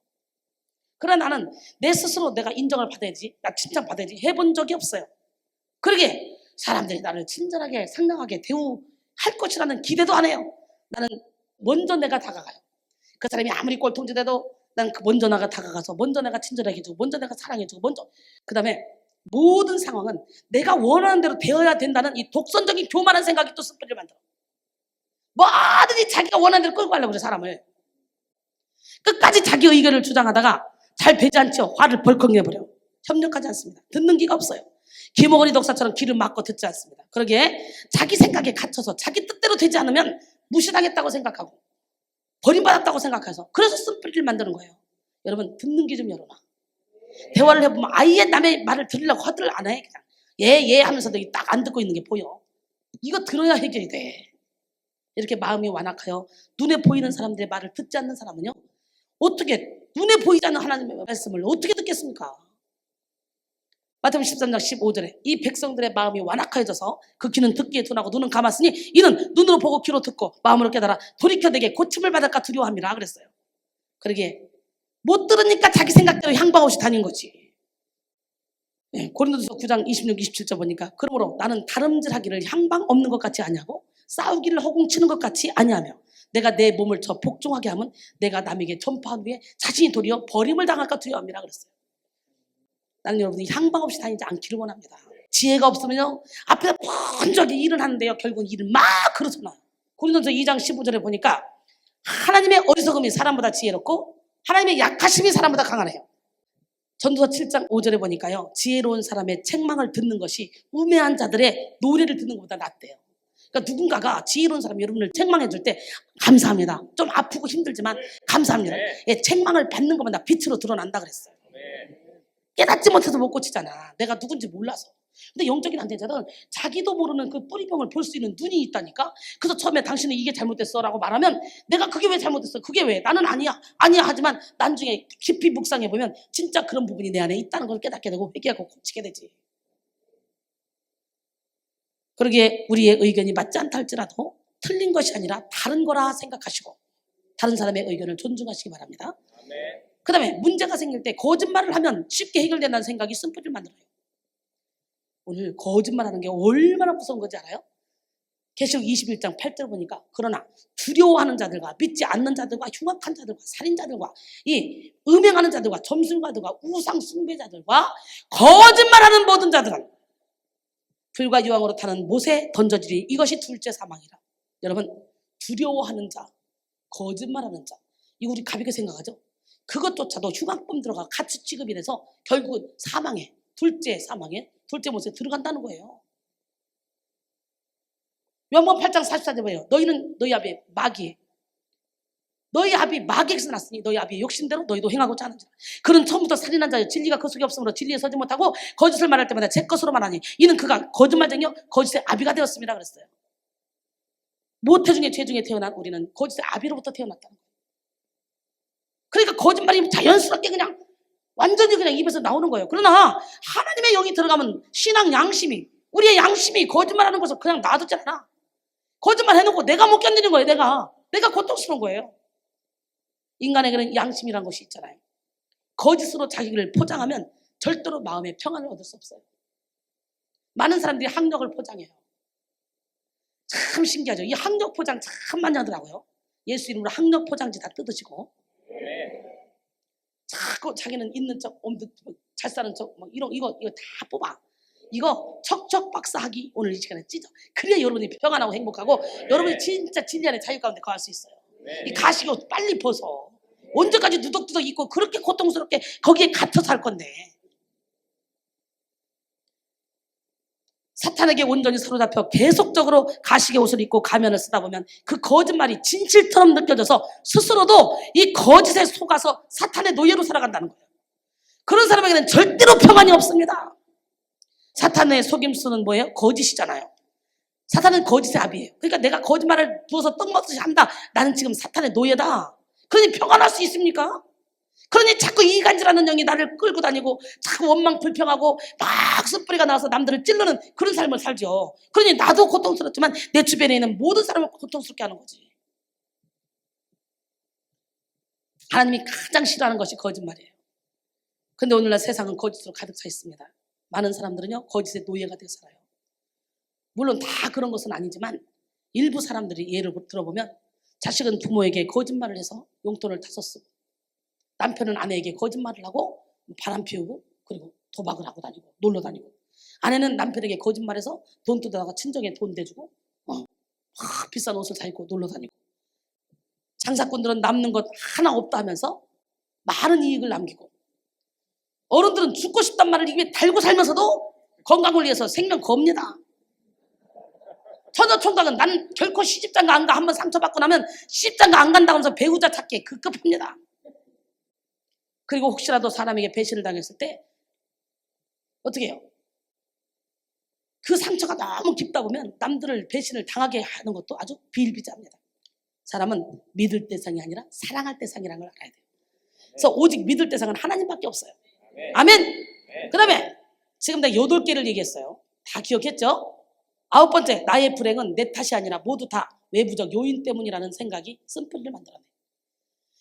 그러나 나는 내 스스로 내가 인정을 받아야지, 나 칭찬 받아야지 해본 적이 없어요. 그러게 사람들이 나를 친절하게 상냥하게 대우할 것이라는 기대도 안 해요. 나는 먼저 내가 다가가요. 그 사람이 아무리 꼴통지대도 난 먼저 내가 다가가서 먼저 내가 친절하게 해주고 먼저 내가 사랑해주고 먼저. 그 다음에 모든 상황은 내가 원하는 대로 되어야 된다는 이 독선적인 교만한 생각이 또 쓴뿌리를 만들어. 뭐든지 자기가 원하는 대로 끌고 가려고 그래. 사람을 끝까지 자기 의견을 주장하다가 잘 되지 않죠. 화를 벌컥 내버려. 협력하지 않습니다. 듣는 기가 없어요. 귀머거리 독사처럼 귀를 막고 듣지 않습니다. 그러기에 자기 생각에 갇혀서 자기 뜻대로 되지 않으면 무시당했다고 생각하고 버림받았다고 생각해서 그래서 쓴뿌리를 만드는 거예요. 여러분 듣는 귀 좀 열어놔. 대화를 해보면 아예 남의 말을 들으려고 화들 안 해. 그냥 예 하면서도 딱 안 듣고 있는 게 보여. 이거 들어야 해결이 돼. 이렇게 마음이 완악하여 눈에 보이는 사람들의 말을 듣지 않는 사람은요 어떻게 눈에 보이지 않는 하나님의 말씀을 어떻게 듣겠습니까? 마태복음 13장 15절에 이 백성들의 마음이 완악하여져서 그 귀는 듣기에 둔하고 눈은 감았으니 이는 눈으로 보고 귀로 듣고 마음으로 깨달아 돌이켜 내게 고침을 받을까 두려워함이라 그랬어요. 그러기에 못 들으니까 자기 생각대로 향방 없이 다닌 거지. 네, 고린도전서 9장 26, 27절 보니까 그러므로 나는 다름질하기를 향방 없는 것 같이 아니하고 싸우기를 허공치는 것 같이 아니하며 내가 내 몸을 저 복종하게 하면 내가 남에게 전파한 후에 자신이 도리어 버림을 당할까 두려워함이라 그랬어요. 나는 여러분이 향방 없이 다니지 않기를 원합니다. 지혜가 없으면요 앞에서 번쩍이 일을 하는데요 결국은 일을 막 그러잖아요. 고린도전서 2장 15절에 보니까 하나님의 어리석음이 사람보다 지혜롭고 하나님의 약하심이 사람보다 강하네요. 전도서 7장 5절에 보니까요 지혜로운 사람의 책망을 듣는 것이 우매한 자들의 노래를 듣는 것보다 낫대요. 그러니까 누군가가 지혜로운 사람이 여러분을 책망해 줄 때 감사합니다. 좀 아프고 힘들지만 감사합니다. 예, 책망을 받는 것보다 빛으로 드러난다 그랬어요. 깨닫지 못해서 못 고치잖아. 내가 누군지 몰라서. 근데 영적인 안대자들은 자기도 모르는 그 뿌리병을 볼 수 있는 눈이 있다니까. 그래서 처음에 당신은 이게 잘못됐어 라고 말하면 내가 그게 왜 잘못됐어? 그게 왜? 나는 아니야 하지만 나중에 깊이 묵상해 보면 진짜 그런 부분이 내 안에 있다는 걸 깨닫게 되고 회개하고 고치게 되지. 그러기에 우리의 의견이 맞지 않다 할지라도 틀린 것이 아니라 다른 거라 생각하시고 다른 사람의 의견을 존중하시기 바랍니다. 그 다음에 문제가 생길 때 거짓말을 하면 쉽게 해결된다는 생각이 쓴뿌리를 만들어요. 오늘 거짓말하는 게 얼마나 무서운 건지 알아요? 계시록 21장 8절 보니까 그러나 두려워하는 자들과 믿지 않는 자들과 흉악한 자들과 살인자들과 이 음행하는 자들과 점술가들과 우상 숭배자들과 거짓말하는 모든 자들은 불과 유황으로 타는 못에 던져지리. 이것이 둘째 사망이라. 여러분, 두려워하는 자, 거짓말하는 자, 이거 우리 가볍게 생각하죠? 그것조차도 흉악범 들어가 가치 취급이 돼서 결국은 사망에, 둘째 사망에, 둘째 못에 들어간다는 거예요. 요한복음 8장 44절 보여요. 너희는 너희 아비 마귀, 너희 아비 마귀에게서 났으니 너희 아비의 욕심대로 너희도 행하고자 하는지라. 그는 처음부터 살인한 자여 진리가 그 속에 없으므로 진리에 서지 못하고 거짓을 말할 때마다 제 것으로 말하니 이는 그가 거짓말쟁이요 거짓의 아비가 되었습니다 그랬어요. 모태 중에 죄 중에 태어난 우리는 거짓의 아비로부터 태어났다는 거예요. 그러니까 거짓말이 자연스럽게 그냥 완전히 그냥 입에서 나오는 거예요. 그러나 하나님의 영이 들어가면 신앙 양심이, 우리의 양심이 거짓말하는 것을 그냥 놔두지 않아. 거짓말 해놓고 내가 못 견디는 거예요. 내가 고통스러운 거예요. 인간에게는 양심이라는 것이 있잖아요. 거짓으로 자기를 포장하면 절대로 마음의 평안을 얻을 수 없어요. 많은 사람들이 학력을 포장해요. 참 신기하죠. 이 학력 포장 참 많이 하더라고요. 예수 이름으로 학력 포장지 다 뜯으시고 자꾸 자기는 있는 척, 잘 사는 척, 막 이거 다 뽑아. 이거 척척 박사하기 오늘 이 시간에 찢어. 그래야 여러분이 평안하고 행복하고 여러분이 진짜 진리 안에 자유 가운데 거할 수 있어요. 이 가시옷 빨리 벗어. 언제까지 누덕누덕 입고 그렇게 고통스럽게 거기에 갇혀 살 건데. 사탄에게 온전히 사로잡혀 계속적으로 가시의 옷을 입고 가면을 쓰다 보면 그 거짓말이 진실처럼 느껴져서 스스로도 이 거짓에 속아서 사탄의 노예로 살아간다는 거예요. 그런 사람에게는 절대로 평안이 없습니다. 사탄의 속임수는 뭐예요? 거짓이잖아요. 사탄은 거짓의 아비예요. 그러니까 내가 거짓말을 부어서 떡먹듯이 한다. 나는 지금 사탄의 노예다. 그러니 평안할 수 있습니까? 그러니 자꾸 이간질하는 영이 나를 끌고 다니고 자꾸 원망 불평하고 막 숯불이가 나와서 남들을 찔르는 그런 삶을 살죠. 그러니 나도 고통스럽지만 내 주변에 있는 모든 사람을 고통스럽게 하는 거지. 하나님이 가장 싫어하는 것이 거짓말이에요. 근데 오늘날 세상은 거짓으로 가득 차 있습니다. 많은 사람들은요 거짓의 노예가 되어 살아요. 물론 다 그런 것은 아니지만 일부 사람들이 예를 들어보면 자식은 부모에게 거짓말을 해서 용돈을 타서 쓰고 남편은 아내에게 거짓말을 하고 바람 피우고 그리고 도박을 하고 다니고 놀러 다니고 아내는 남편에게 거짓말해서 돈 뜯어다가 친정에 돈 대주고 비싼 옷을 사 입고 놀러 다니고 장사꾼들은 남는 것 하나 없다 하면서 많은 이익을 남기고 어른들은 죽고 싶단 말을 입에 달고 살면서도 건강을 위해서 생명 겁니다. 처녀총각은 난 결코 시집장가 안 가. 한번 상처받고 나면 시집장가 안 간다고 하면서 배우자 찾기에 급급합니다. 그리고 혹시라도 사람에게 배신을 당했을 때 어떻게 해요? 그 상처가 너무 깊다 보면 남들을 배신을 당하게 하는 것도 아주 비일비재합니다. 사람은 믿을 대상이 아니라 사랑할 대상이라는 걸 알아야 돼요. 그래서 오직 믿을 대상은 하나님밖에 없어요. 아멘. 그다음에 지금 내가 8개를 얘기했어요. 다 기억했죠? 9번째, 나의 불행은 내 탓이 아니라 모두 다 외부적 요인 때문이라는 생각이 쓴뿌리를 만들어내.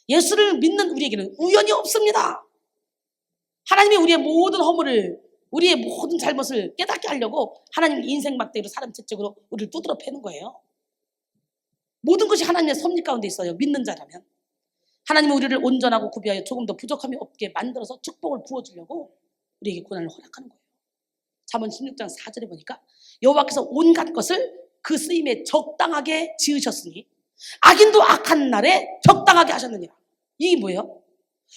예수를 믿는 우리에게는 우연이 없습니다. 하나님이 우리의 모든 허물을, 우리의 모든 잘못을 깨닫게 하려고 하나님이 인생 막대기로 사람 채찍으로 우리를 두드러 패는 거예요. 모든 것이 하나님의 섭리 가운데 있어요. 믿는 자라면. 하나님은 우리를 온전하고 구비하여 조금 더 부족함이 없게 만들어서 축복을 부어주려고 우리에게 고난을 허락하는 거예요. 잠언 16장 4절에 보니까 여호와께서 온갖 것을 그 쓰임에 적당하게 지으셨으니 악인도 악한 날에 적당하게 하셨느니라. 이게 뭐예요?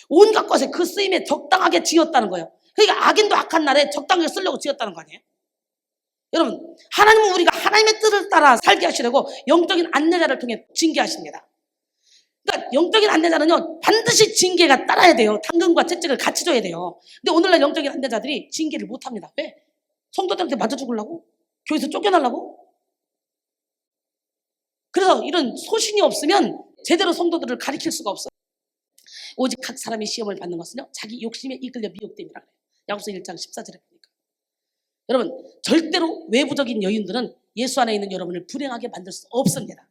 온갖 것에 그 쓰임에 적당하게 지었다는 거예요. 그러니까 악인도 악한 날에 적당하게 쓰려고 지었다는 거 아니에요? 여러분, 하나님은 우리가 하나님의 뜻을 따라 살게 하시려고 영적인 안내자를 통해 징계하십니다. 그러니까 영적인 안내자는요 반드시 징계가 따라야 돼요. 당근과 채찍을 같이 줘야 돼요. 근데 오늘날 영적인 안내자들이 징계를 못합니다. 왜? 성도들한테 맞아 죽으려고? 교회에서 쫓겨나려고? 그래서 이런 소신이 없으면 제대로 성도들을 가리킬 수가 없어요. 오직 각 사람이 시험을 받는 것은요 자기 욕심에 이끌려 미혹됨이라 그래요. 야고보서 1장 14절에 보니까. 여러분, 절대로 외부적인 여인들은 예수 안에 있는 여러분을 불행하게 만들 수 없습니다.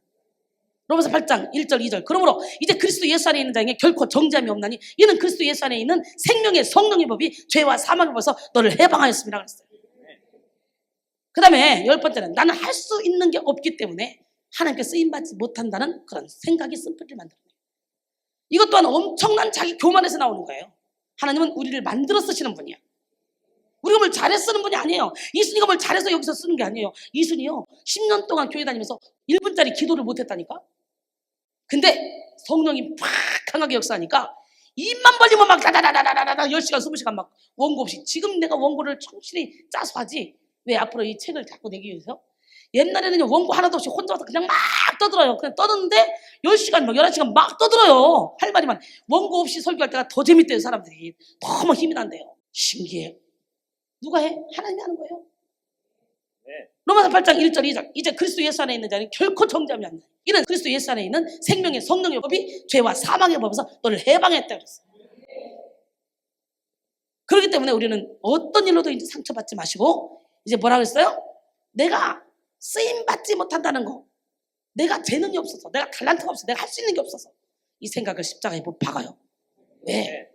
로마서 8장 1절 2절. 그러므로 이제 그리스도 예수 안에 있는 자에게 결코 정죄함이 없나니 이는 그리스도 예수 안에 있는 생명의 성령의 법이 죄와 사망을 벗어 너를 해방하였습니다 그랬어요. 그 다음에 10번째는 나는 할 수 있는 게 없기 때문에 하나님께 쓰임받지 못한다는 그런 생각이 쓴뿌리를 만들어요. 이것 또한 엄청난 자기 교만에서 나오는 거예요. 하나님은 우리를 만들어 쓰시는 분이야. 우리가 뭘 잘해서 쓰는 분이 아니에요. 이순이가 뭘 잘해서 여기서 쓰는 게 아니에요. 이순이요 10년 동안 교회 다니면서 1분짜리 기도를 못했다니까. 근데 성령이 팍 강하게 역사하니까 입만 벌리면 막 다다다다다다다 10시간 20시간 막 원고 없이. 지금 내가 원고를 충실히 짜서 하지 왜 앞으로 이 책을 자꾸 내기 위해서. 옛날에는 원고 하나도 없이 혼자 와서 그냥 막 떠들어요. 그냥 떠드는데 10시간 막 11시간 막 떠들어요. 할 말이만. 원고 없이 설교할 때가 더 재밌대요. 사람들이 너무 힘이 난대요. 신기해. 누가 해? 하나님이 하는 거예요. 로마서 8장 1절 2절 이제 그리스도 예수 안에 있는 자는 결코 정죄함이 안 돼. 이는 그리스도 예수 안에 있는 생명의 성령의 법이 죄와 사망의 법에서 너를 해방했다 그랬어요. 그렇기 때문에 우리는 어떤 일로도 이제 상처받지 마시고 이제 뭐라 그랬어요? 내가 쓰임받지 못한다는 거, 내가 재능이 없어서, 내가 달란트가 없어서, 내가 할 수 있는 게 없어서 이 생각을 십자가에 못 박아요. 왜?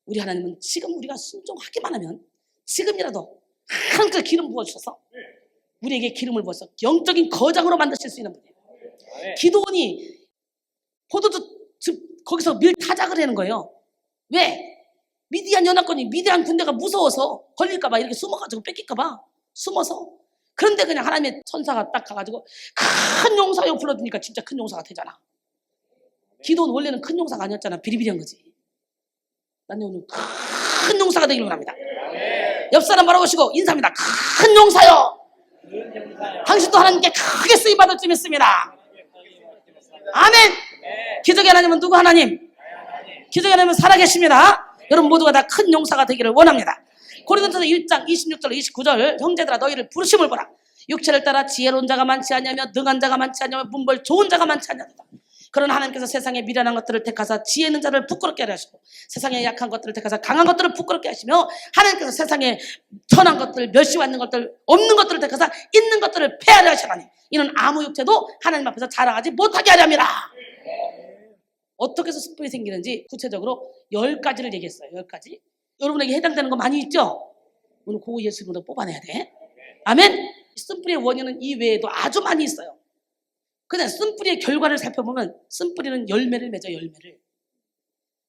우리 하나님은 지금 우리가 순종하기만 하면 지금이라도 하나님께서 기름 부어주셔서 우리에게 기름을 부어서 영적인 거장으로 만드실 수 있는 분이에요. 기도원이 포도주 거기서 밀 타작을 하는 거예요. 왜? 미디안 연합군이 미디안 군대가 무서워서 걸릴까봐 이렇게 숨어가지고 뺏길까봐 숨어서. 그런데 그냥 하나님의 천사가 딱 가가지고 큰 용사요 불러주니까 진짜 큰 용사가 되잖아. 기도는 원래는 큰 용사가 아니었잖아. 비리비리한 거지. 난 오늘 큰 용사가 되기를 원합니다. 옆 사람 바라보시고 인사합니다. 큰 용사요. 당신도 하나님께 크게 쓰임받을 줄 믿습니다. 아멘. 기적의 하나님은 누구 하나님? 기적의 하나님은 살아계십니다. 여러분 모두가 다 큰 용사가 되기를 원합니다. 고린도전서 1장 26절 29절 형제들아 너희를 부르심을 보라. 육체를 따라 지혜로운 자가 많지 않냐며 능한 자가 많지 않냐며 문벌 좋은 자가 많지 않냐도다. 그러나 하나님께서 세상에 미련한 것들을 택하사 지혜 있는 자를 부끄럽게 하려 하시고 세상에 약한 것들을 택하사 강한 것들을 부끄럽게 하시며 하나님께서 세상에 천한 것들 멸시받는 것들 없는 것들을 택하사 있는 것들을 폐하려 하시나니 이는 아무 육체도 하나님 앞에서 자랑하지 못하게 하려 함이라. 어떻게 해서 습관이 생기는지 구체적으로 10가지를 얘기했어요. 10가지. 여러분에게 해당되는 거 많이 있죠? 오늘 그거 예수 이름으로 뽑아내야 돼. 아멘. 쓴뿌리의 원인은 이 외에도 아주 많이 있어요. 그냥 쓴뿌리의 결과를 살펴보면 쓴뿌리는 열매를 맺어. 열매를.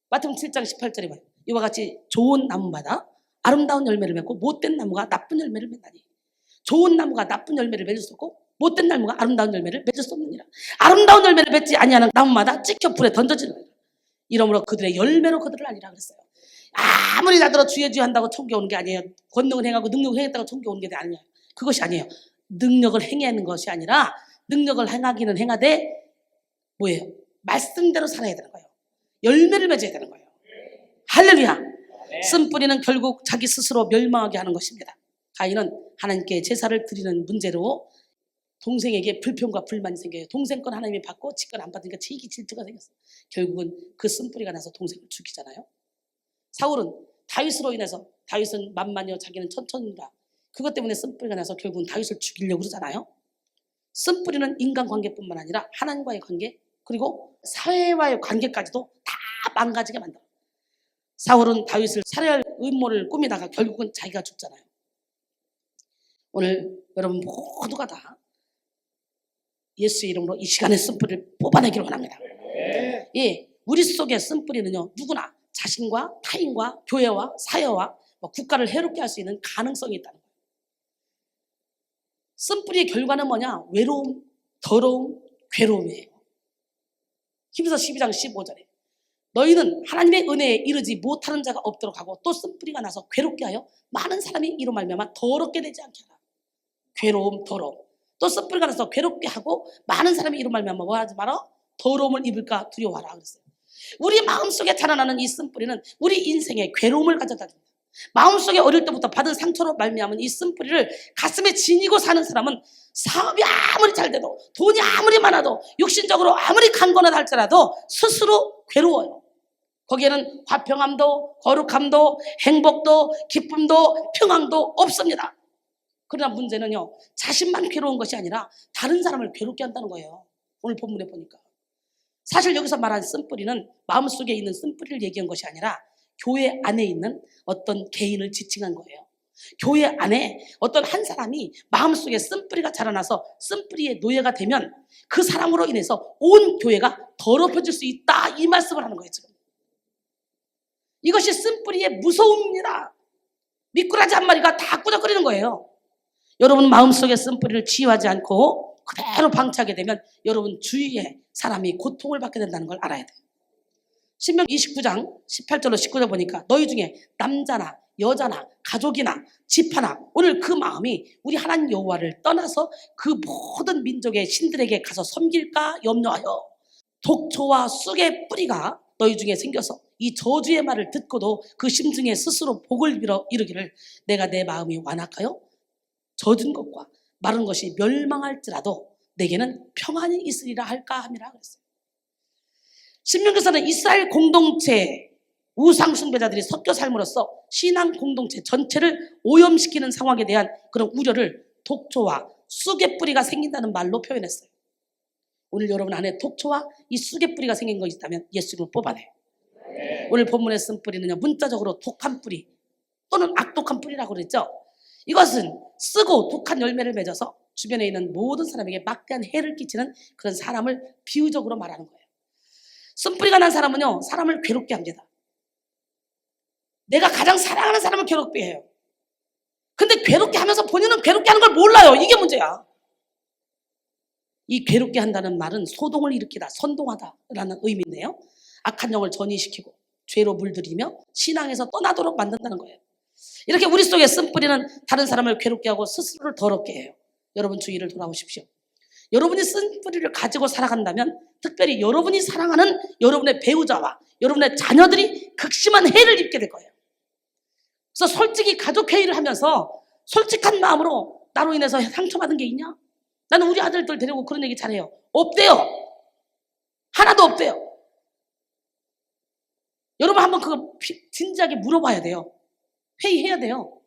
마태복음 7장 18절에 봐요. 이와 같이 좋은 나무마다 아름다운 열매를 맺고 못된 나무가 나쁜 열매를 맺나니 좋은 나무가 나쁜 열매를 맺을 수 없고 못된 나무가 아름다운 열매를 맺을 수 없느니라. 아름다운 열매를 맺지 아니하는 나무마다 찍혀 불에 던져지느니라. 이러므로 그들의 열매로 그들을 알리라 그랬어요. 아무리 나더러 주여 주여 한다고 천국에 오는 게 아니에요. 권능을 행하고 능력을 행했다고 천국에 오는 게 아니에요. 그것이 아니에요. 능력을 행하는 것이 아니라 능력을 행하기는 행하되 뭐예요? 말씀대로 살아야 되는 거예요. 열매를 맺어야 되는 거예요. 할렐루야. 쓴뿌리는 결국 자기 스스로 멸망하게 하는 것입니다. 가인은 하나님께 제사를 드리는 문제로 동생에게 불평과 불만이 생겨요. 동생 건 하나님이 받고 지 건 안 받으니까 지기 질투가 생겼어요. 결국은 그 쓴뿌리가 나서 동생을 죽이잖아요. 사울은 다윗으로 인해서 다윗은 만만이요 자기는 천천히라 그것 때문에 쓴뿌리가 나서 결국은 다윗을 죽이려고 그러잖아요. 쓴뿌리는 인간관계뿐만 아니라 하나님과의 관계 그리고 사회와의 관계까지도 다 망가지게 만들어요. 사울은 다윗을 살해할 음모를 꾸미다가 결국은 자기가 죽잖아요. 오늘 여러분 모두가 다 예수의 이름으로 이 시간에 쓴뿌리를 뽑아내기를 원합니다. 예, 우리 속의 쓴뿌리는요 누구나 자신과 타인과 교회와 사회와 국가를 해롭게 할 수 있는 가능성이 있다는 거예요. 쓴뿌리의 결과는 뭐냐? 외로움, 더러움, 괴로움이에요. 히브리서 12장 15절에 너희는 하나님의 은혜에 이르지 못하는 자가 없도록 하고 또 쓴뿌리가 나서 괴롭게 하여 많은 사람이 이로 말미암아 더럽게 되지 않게 하라. 괴로움, 더러움. 또 쓴뿌리가 나서 괴롭게 하고 많은 사람이 이로 말미암아 뭐 하지 마라? 더러움을 입을까 두려워하라 그랬어요. 우리 마음속에 자라나는 이 쓴뿌리는 우리 인생에 괴로움을 가져다 줍니다. 마음속에 어릴 때부터 받은 상처로 말미암은 이 쓴뿌리를 가슴에 지니고 사는 사람은 사업이 아무리 잘 돼도 돈이 아무리 많아도 육신적으로 아무리 강건하다 할지라도 스스로 괴로워요. 거기에는 화평함도 거룩함도 행복도 기쁨도 평안도 없습니다. 그러나 문제는요 자신만 괴로운 것이 아니라 다른 사람을 괴롭게 한다는 거예요. 오늘 본문에 보니까 사실 여기서 말한 쓴뿌리는 마음속에 있는 쓴뿌리를 얘기한 것이 아니라 교회 안에 있는 어떤 개인을 지칭한 거예요. 교회 안에 어떤 한 사람이 마음속에 쓴뿌리가 자라나서 쓴뿌리의 노예가 되면 그 사람으로 인해서 온 교회가 더럽혀질 수 있다, 이 말씀을 하는 거예요 지금. 이것이 쓴뿌리의 무서움입니다. 미꾸라지 한 마리가 다 꾸덕거리는 거예요. 여러분 마음속에 쓴뿌리를 치유하지 않고 그대로 방치하게 되면 여러분 주위에 사람이 고통을 받게 된다는 걸 알아야 돼요. 신명기 29장 18절로 19절 보니까 너희 중에 남자나 여자나 가족이나 집 하나 오늘 그 마음이 우리 하나님 여호와를 떠나서 그 모든 민족의 신들에게 가서 섬길까 염려하여 독초와 쑥의 뿌리가 너희 중에 생겨서 이 저주의 말을 듣고도 그 심중에 스스로 복을 빌어 이르기를 내가 내 마음이 완악하여 젖은 것과 마른 것이 멸망할지라도 내게는 평안이 있으리라 할까 함이라 그랬어요. 신명기서는 이스라엘 공동체 우상 숭배자들이 섞여 삶으로써 신앙 공동체 전체를 오염시키는 상황에 대한 그런 우려를 독초와 쑥의 뿌리가 생긴다는 말로 표현했어요. 오늘 여러분 안에 독초와 이 쑥의 뿌리가 생긴 거 있다면 예수님을 뽑아내요. 오늘 본문에 쓴 뿌리는요, 문자적으로 독한 뿌리 또는 악독한 뿌리라고 그랬죠. 이것은 쓰고 독한 열매를 맺어서 주변에 있는 모든 사람에게 막대한 해를 끼치는 그런 사람을 비유적으로 말하는 거예요. 쓴뿌리가 난 사람은요, 사람을 괴롭게 합니다. 내가 가장 사랑하는 사람을 괴롭게 해요. 근데 괴롭게 하면서 본인은 괴롭게 하는 걸 몰라요. 이게 문제야. 이 괴롭게 한다는 말은 소동을 일으키다, 선동하다라는 의미인데요. 악한 영을 전이시키고 죄로 물들이며 신앙에서 떠나도록 만든다는 거예요. 이렇게 우리 속에 쓴뿌리는 다른 사람을 괴롭게 하고 스스로를 더럽게 해요. 여러분 주위를 돌아보십시오. 여러분이 쓴뿌리를 가지고 살아간다면 특별히 여러분이 사랑하는 여러분의 배우자와 여러분의 자녀들이 극심한 해를 입게 될 거예요. 그래서 솔직히 가족회의를 하면서 솔직한 마음으로 나로 인해서 상처받은 게 있냐? 나는 우리 아들들 데리고 그런 얘기 잘해요. 없대요. 하나도 없대요. 여러분 한번 그거 진지하게 물어봐야 돼요. 회의해야 돼요.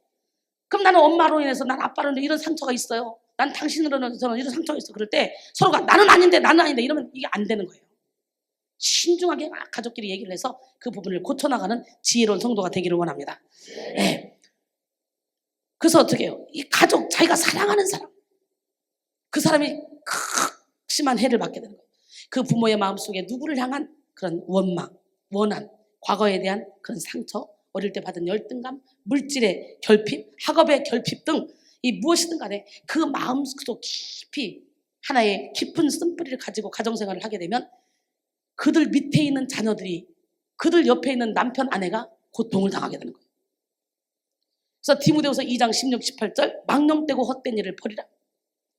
그럼 나는 엄마로 인해서, 난 아빠로 인해서 이런 상처가 있어요. 난 당신으로는 저는 이런 상처가 있어. 그럴 때 서로가 나는 아닌데 이러면 이게 안 되는 거예요. 신중하게 가족끼리 얘기를 해서 그 부분을 고쳐나가는 지혜로운 성도가 되기를 원합니다. 네. 그래서 어떻게 해요? 이 가족, 자기가 사랑하는 사람, 그 사람이 극심한 해를 받게 되는 거예요. 그 부모의 마음속에 누구를 향한 그런 원망, 원한, 과거에 대한 그런 상처, 어릴 때 받은 열등감, 물질의 결핍, 학업의 결핍 등 이 무엇이든 간에 그 마음속 깊이 하나의 깊은 쓴뿌리를 가지고 가정생활을 하게 되면 그들 밑에 있는 자녀들이, 그들 옆에 있는 남편, 아내가 고통을 당하게 되는 거예요. 그래서 디모데후서 2장 16, 18절 망령되고 헛된 일을 버리라.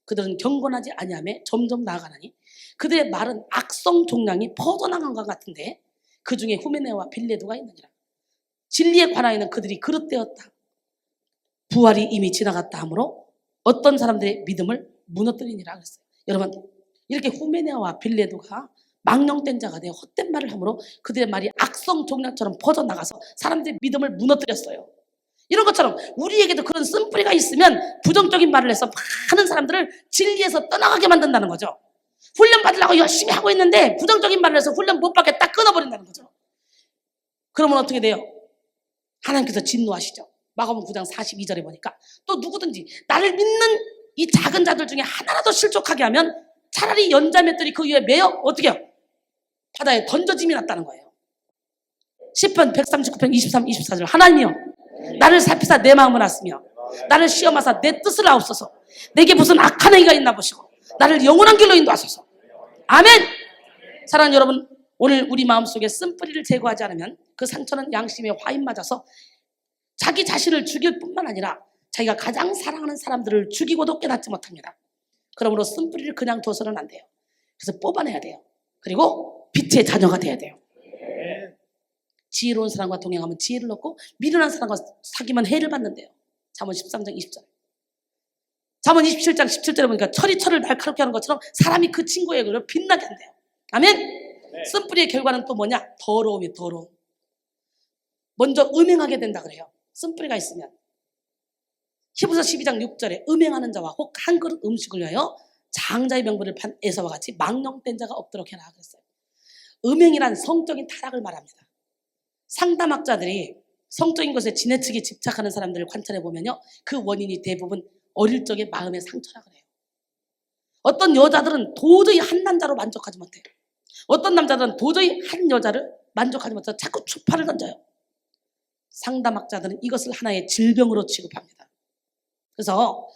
그들은 경건하지 아니하며 점점 나아가나니 그들의 말은 악성 종량이 퍼져나간 것 같은데 그 중에 후메네와 빌레도가 있느니라. 진리에 관하여는 그들이 그릇되었다. 부활이 이미 지나갔다 하므로 어떤 사람들의 믿음을 무너뜨리니라 그랬어요. 여러분 이렇게 후메네와 빌레도가 망령된 자가 되어 헛된 말을 함으로 그들의 말이 악성 종량처럼 퍼져나가서 사람들의 믿음을 무너뜨렸어요. 이런 것처럼 우리에게도 그런 쓴뿌리가 있으면 부정적인 말을 해서 많은 사람들을 진리에서 떠나가게 만든다는 거죠. 훈련 받으려고 열심히 하고 있는데 부정적인 말을 해서 훈련 못 받게 딱 끊어버린다는 거죠. 그러면 어떻게 돼요? 하나님께서 진노하시죠. 마가복음 9장 42절에 보니까 또 누구든지 나를 믿는 이 작은 자들 중에 하나라도 실족하게 하면 차라리 연자맷들이 그 위에 매여 어떻게 해요? 바다에 던져짐이 낫다는 거예요. 시편 139편 23, 24절 하나님이여 나를 살피사 내 마음을 아시며 나를 시험하사 내 뜻을 아옵소서. 내게 무슨 악한 행위가 있나 보시고 나를 영원한 길로 인도하소서. 아멘. 사랑하는 여러분, 오늘 우리 마음속에 쓴뿌리를 제거하지 않으면 그 상처는 양심에 화인 맞아서 자기 자신을 죽일 뿐만 아니라 자기가 가장 사랑하는 사람들을 죽이고도 깨닫지 못합니다. 그러므로 쓴뿌리를 그냥 둬서는 안 돼요. 그래서 뽑아내야 돼요. 그리고 빛의 자녀가 돼야 돼요. 지혜로운 사람과 동행하면 지혜를 얻고 미련한 사람과 사귀면 해를 받는데요. 잠언 13장 20절. 잠언 27장 17절에 보니까 철이 철을 날카롭게 하는 것처럼 사람이 그 친구에게 빛나게 한대요. 아멘. 네. 쓴뿌리의 결과는 또 뭐냐? 더러움이 더러움. 먼저 음행하게 된다 그래요. 쓴뿌리가 있으면. 히브리서 12장 6절에 음행하는 자와 혹 한 그릇 음식을 위하여 장자의 명분을 판 에서와 같이 망령된 자가 없도록 해라 그랬어요. 음행이란 성적인 타락을 말합니다. 상담학자들이 성적인 것에 지나치게 집착하는 사람들을 관찰해 보면요, 그 원인이 대부분 어릴 적의 마음의 상처라 그래요. 어떤 여자들은 도저히 한 남자로 만족하지 못해요. 어떤 남자들은 도저히 한 여자를 만족하지 못해서 자꾸 추파를 던져요. 상담학자들은 이것을 하나의 질병으로 취급합니다. 그래서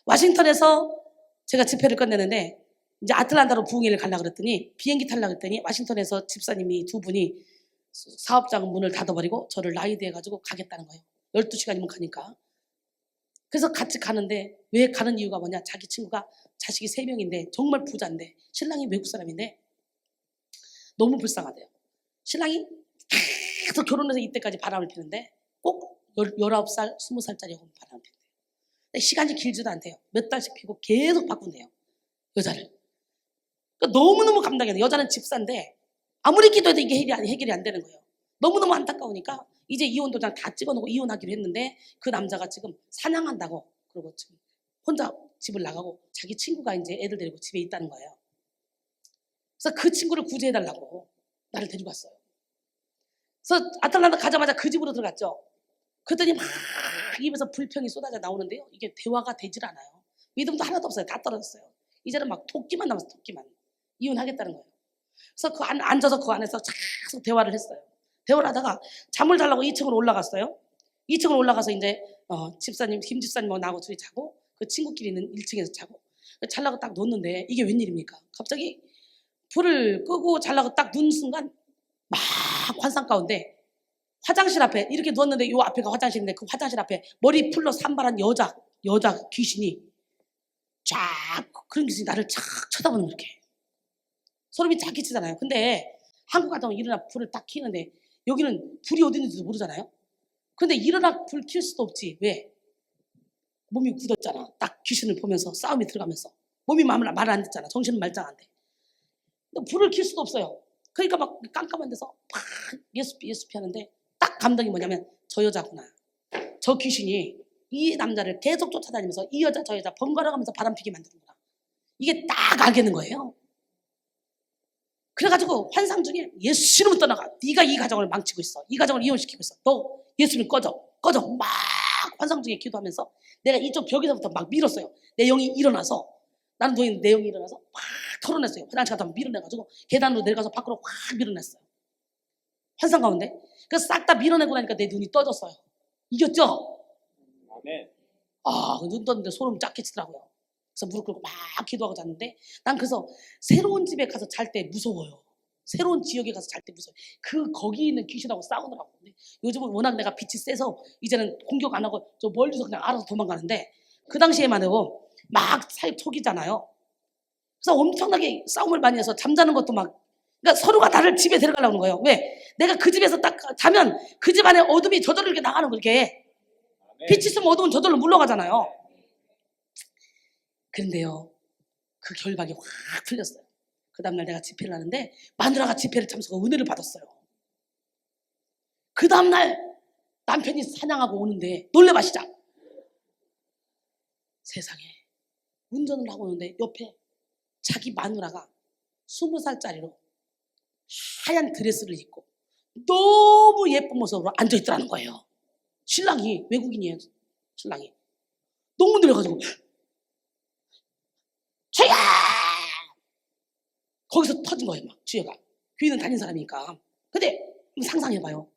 워싱턴에서 제가 집회를 끝내는데 이제 아틀란타로 부흥회를 가려고 그랬더니 비행기 타려고 했더니 워싱턴에서 집사님이 두 분이 사업장 문을 닫아버리고 저를 라이드해가지고 가겠다는 거예요. 12시간이면 가니까. 그래서 같이 가는데 왜 가는 이유가 뭐냐, 자기 친구가 자식이 3명인데 정말 부자인데 신랑이 외국 사람인데 너무 불쌍하대요. 신랑이 계속 결혼해서 이때까지 바람을 피는데 꼭 19살, 20살짜리 하면 바람을 핀대요. 근데 시간이 길지도 않대요. 몇 달씩 피고 계속 바꾼대요, 여자를. 그러니까 너무너무 감당이 안 돼요. 여자는 집사인데 아무리 기도해도 이게 해결이 안 되는 거예요. 너무너무 안타까우니까 이제 이혼 도장 다 찍어놓고 이혼하기로 했는데 그 남자가 지금 사냥한다고 그러고 지금 혼자 집을 나가고 자기 친구가 이제 애들 데리고 집에 있다는 거예요. 그래서 그 친구를 구제해달라고 나를 데리고 왔어요. 그래서 아틀란타 가자마자 그 집으로 들어갔죠. 그랬더니 막 입에서 불평이 쏟아져 나오는데요, 이게 대화가 되질 않아요. 믿음도 하나도 없어요. 다 떨어졌어요. 이제는 막 토끼만 남았어요. 토끼만. 이혼하겠다는 거예요. 그래서 그 앉아서 그 안에서 계속 대화를 했어요. 대화를 하다가 잠을 자려고 2층으로 올라갔어요. 2층으로 올라가서 이제 집사님, 김 집사님하고 나하고 둘이 자고 그 친구끼리는 1층에서 자고 자려고 딱 놓는데 이게 웬일입니까? 갑자기 불을 끄고 자려고 딱 눈 순간 막 환상 가운데 화장실 앞에 이렇게 누웠는데 요 앞에가 화장실인데 그 화장실 앞에 머리 풀로 산발한 여자 귀신이 쫙, 그런 귀신이 나를 쫙 쳐다보는 거예요. 이렇게 소름이 쫙 끼치잖아요. 근데 한국 같으면 일어나 불을 딱 켜는데 여기는 불이 어디 있는지도 모르잖아요. 근데 일어나 불 켤 수도 없지. 왜? 몸이 굳었잖아. 딱 귀신을 보면서 싸움이 들어가면서 몸이 말을 안 듣잖아. 정신은 말짱한데. 근데 불을 켤 수도 없어요. 그러니까 막 깜깜한 데서 막 예수피 하는데 딱 감동이 뭐냐면 저 여자구나. 저 귀신이 이 남자를 계속 쫓아다니면서 이 여자 저 여자 번갈아 가면서 바람피게 만드는구나. 이게 딱 알겠는 거예요. 그래가지고 환상 중에 예수님을 떠나가. 네가 이 가정을 망치고 있어. 이 가정을 이혼시키고 있어. 너 예수님 꺼져. 막 환상 중에 기도하면서 내가 이쪽 벽에서부터 막 밀었어요. 내 영이 일어나서 나는 누워있는 내 영이 일어나서 막 털어냈어요. 화장실 갔다 밀어내가지고 계단으로 내려가서 밖으로 확 밀어냈어요. 환상 가운데. 그래서 싹 다 밀어내고 나니까 내 눈이 떠졌어요. 이겼죠? 아멘. 눈 떴는데 소름 쫙 끼치더라고요. 그래서 무릎 꿇고 막 기도하고 잤는데 난 그래서 새로운 집에 가서 잘 때 무서워요. 새로운 지역에 가서 잘 때 무서워요. 거기 있는 귀신하고 싸우느라고. 근데 요즘은 워낙 내가 빛이 세서 이제는 공격 안 하고 저 멀리서 그냥 알아서 도망가는데 그 당시에만 해도 막 사회 초기잖아요. 그래서 엄청나게 싸움을 많이 해서 잠자는 것도 막, 그러니까 서로가 나를 집에 데려가려고 하는 거예요. 왜? 내가 그 집에서 딱 자면 그 집 안에 어둠이 저절로 이렇게 나가는 거. 이렇게 빛이 있으면 어둠은 저절로 물러가잖아요. 그런데요, 그 결박이 확 풀렸어요. 그 다음날 내가 집회를 하는데 마누라가 집회를 참석하고 은혜를 받았어요. 그 다음날 남편이 사냥하고 오는데 놀래봐 시작. 세상에 운전을 하고 오는데 옆에 자기 마누라가 20살짜리로 하얀 드레스를 입고 너무 예쁜 모습으로 앉아있더라는 거예요. 신랑이 외국인이에요. 신랑이 너무 놀라가지고 주야! 거기서 터진 거예요. 막 주여가 교회는 다닌 사람이니까. 근데 상상해봐요.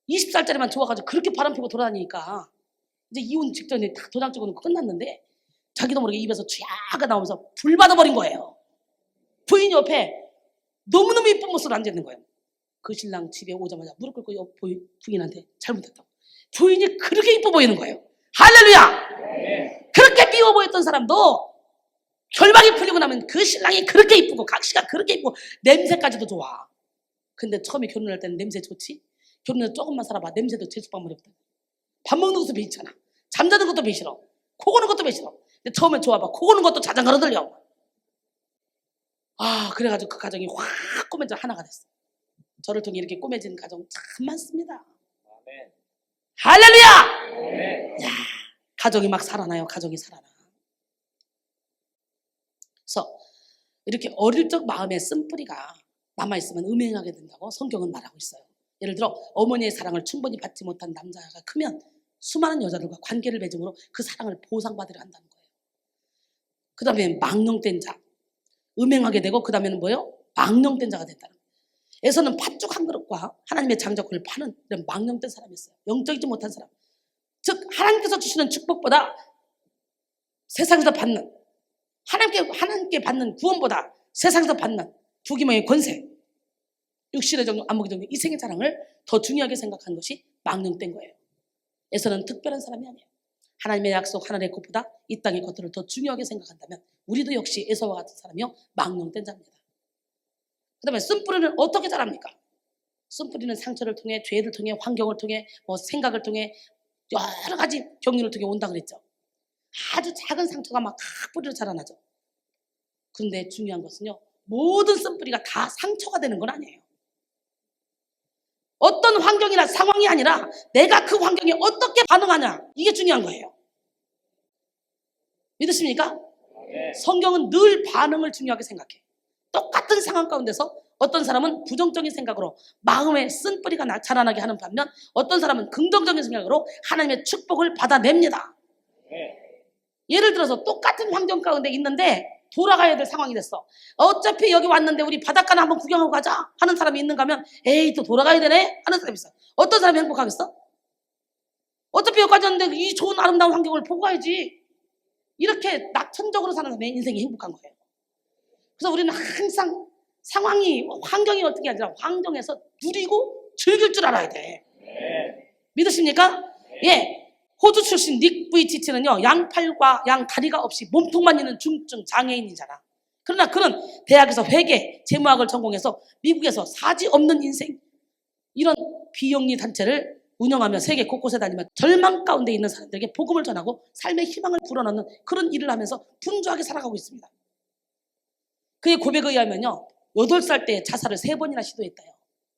20살짜리만 좋아가지고 그렇게 바람피고 돌아다니니까 이제 이혼 직전에 다 도장 찍어놓고 끝났는데 자기도 모르게 입에서 주야가 나오면서 불 받아버린 거예요. 부인 옆에 너무너무 예쁜 모습으로 앉아있는 거예요. 그 신랑 집에 오자마자 무릎 꿇고 부인한테 잘못했다고. 부인이 그렇게 이뻐 보이는 거예요. 할렐루야! 그렇게 미워 보였던 사람도 결박이 풀리고 나면 그 신랑이 그렇게 이쁘고 각시가 그렇게 이쁘고 냄새까지도 좋아. 근데 처음에 결혼할 때는 냄새 좋지? 결혼해서 조금만 살아봐. 냄새도 제수박물이거든. 밥 먹는 것도 배이 잖아. 잠자는 것도 배이 싫어. 코 고는 것도 배이 싫어. 근데 처음에 좋아봐. 코 고는 것도 자장가로 들려. 그래가지고 그 가정이 확 꾸며져 하나가 됐어. 저를 통해 이렇게 꾸며진 가정 참 많습니다. 아멘. 할렐루야! 아멘. 야, 가정이 막 살아나요. 가정이 살아나. 그래서 이렇게 어릴 적 마음의 쓴뿌리가 남아있으면 음행하게 된다고 성경은 말하고 있어요. 예를 들어 어머니의 사랑을 충분히 받지 못한 남자가 크면 수많은 여자들과 관계를 맺음으로 그 사랑을 보상받으려 한다는 거예요. 그 다음에 망령된 자, 음행하게 되고 그 다음에는 뭐예요? 망령된 자가 됐다는 거예요. 에서는 팥죽 한 그릇과 하나님의 장자권을 파는 이런 망령된 사람이었어요. 영적이지 못한 사람. 즉 하나님께서 주시는 축복보다 세상에서 받는 하나님께 받는 구원보다 세상에서 받는 부귀명의 권세, 육신의 정욕, 안목의 정욕, 이생의 자랑을 더 중요하게 생각한 것이 망령된 거예요. 에서는 특별한 사람이 아니에요. 하나님의 약속, 하늘의 것보다 이 땅의 것들을 더 중요하게 생각한다면 우리도 역시 에서와 같은 사람이요 망령된 자입니다. 그 다음에 쓴뿌리는 어떻게 자랍니까? 쓴뿌리는 상처를 통해, 죄를 통해, 환경을 통해, 생각을 통해, 여러 가지 경륜을 통해 온다 그랬죠. 아주 작은 상처가 막 뿌리로 자라나죠. 그런데 중요한 것은요, 모든 쓴뿌리가 다 상처가 되는 건 아니에요. 어떤 환경이나 상황이 아니라 내가 그 환경에 어떻게 반응하냐, 이게 중요한 거예요. 믿으십니까? 네. 성경은 늘 반응을 중요하게 생각해. 똑같은 상황 가운데서 어떤 사람은 부정적인 생각으로 마음에 쓴뿌리가 자라나게 하는 반면 어떤 사람은 긍정적인 생각으로 하나님의 축복을 받아냅니다. 네. 예를 들어서 똑같은 환경 가운데 있는데 돌아가야 될 상황이 됐어. 어차피 여기 왔는데 우리 바닷가나 한번 구경하고 가자 하는 사람이 있는가 하면 에이 또 돌아가야 되네 하는 사람이 있어. 어떤 사람이 행복하겠어? 어차피 여기까지 왔는데 이 좋은 아름다운 환경을 보고 가야지. 이렇게 낙천적으로 사는 사람의 인생이 행복한 거예요. 그래서 우리는 항상 상황이, 환경이 어떻게 아니라 환경에서 누리고 즐길 줄 알아야 돼. 네. 믿으십니까? 예. 호주 출신 닉 부이치치는요, 양팔과 양다리가 없이 몸통만 있는 중증 장애인이잖아. 그러나 그는 대학에서 회계, 재무학을 전공해서 미국에서 사지 없는 인생, 이런 비영리 단체를 운영하며 세계 곳곳에 다니며 절망 가운데 있는 사람들에게 복음을 전하고 삶의 희망을 불어넣는 그런 일을 하면서 분주하게 살아가고 있습니다. 그의 고백에 의하면요, 8살 때 자살을 3번이나 시도했다요.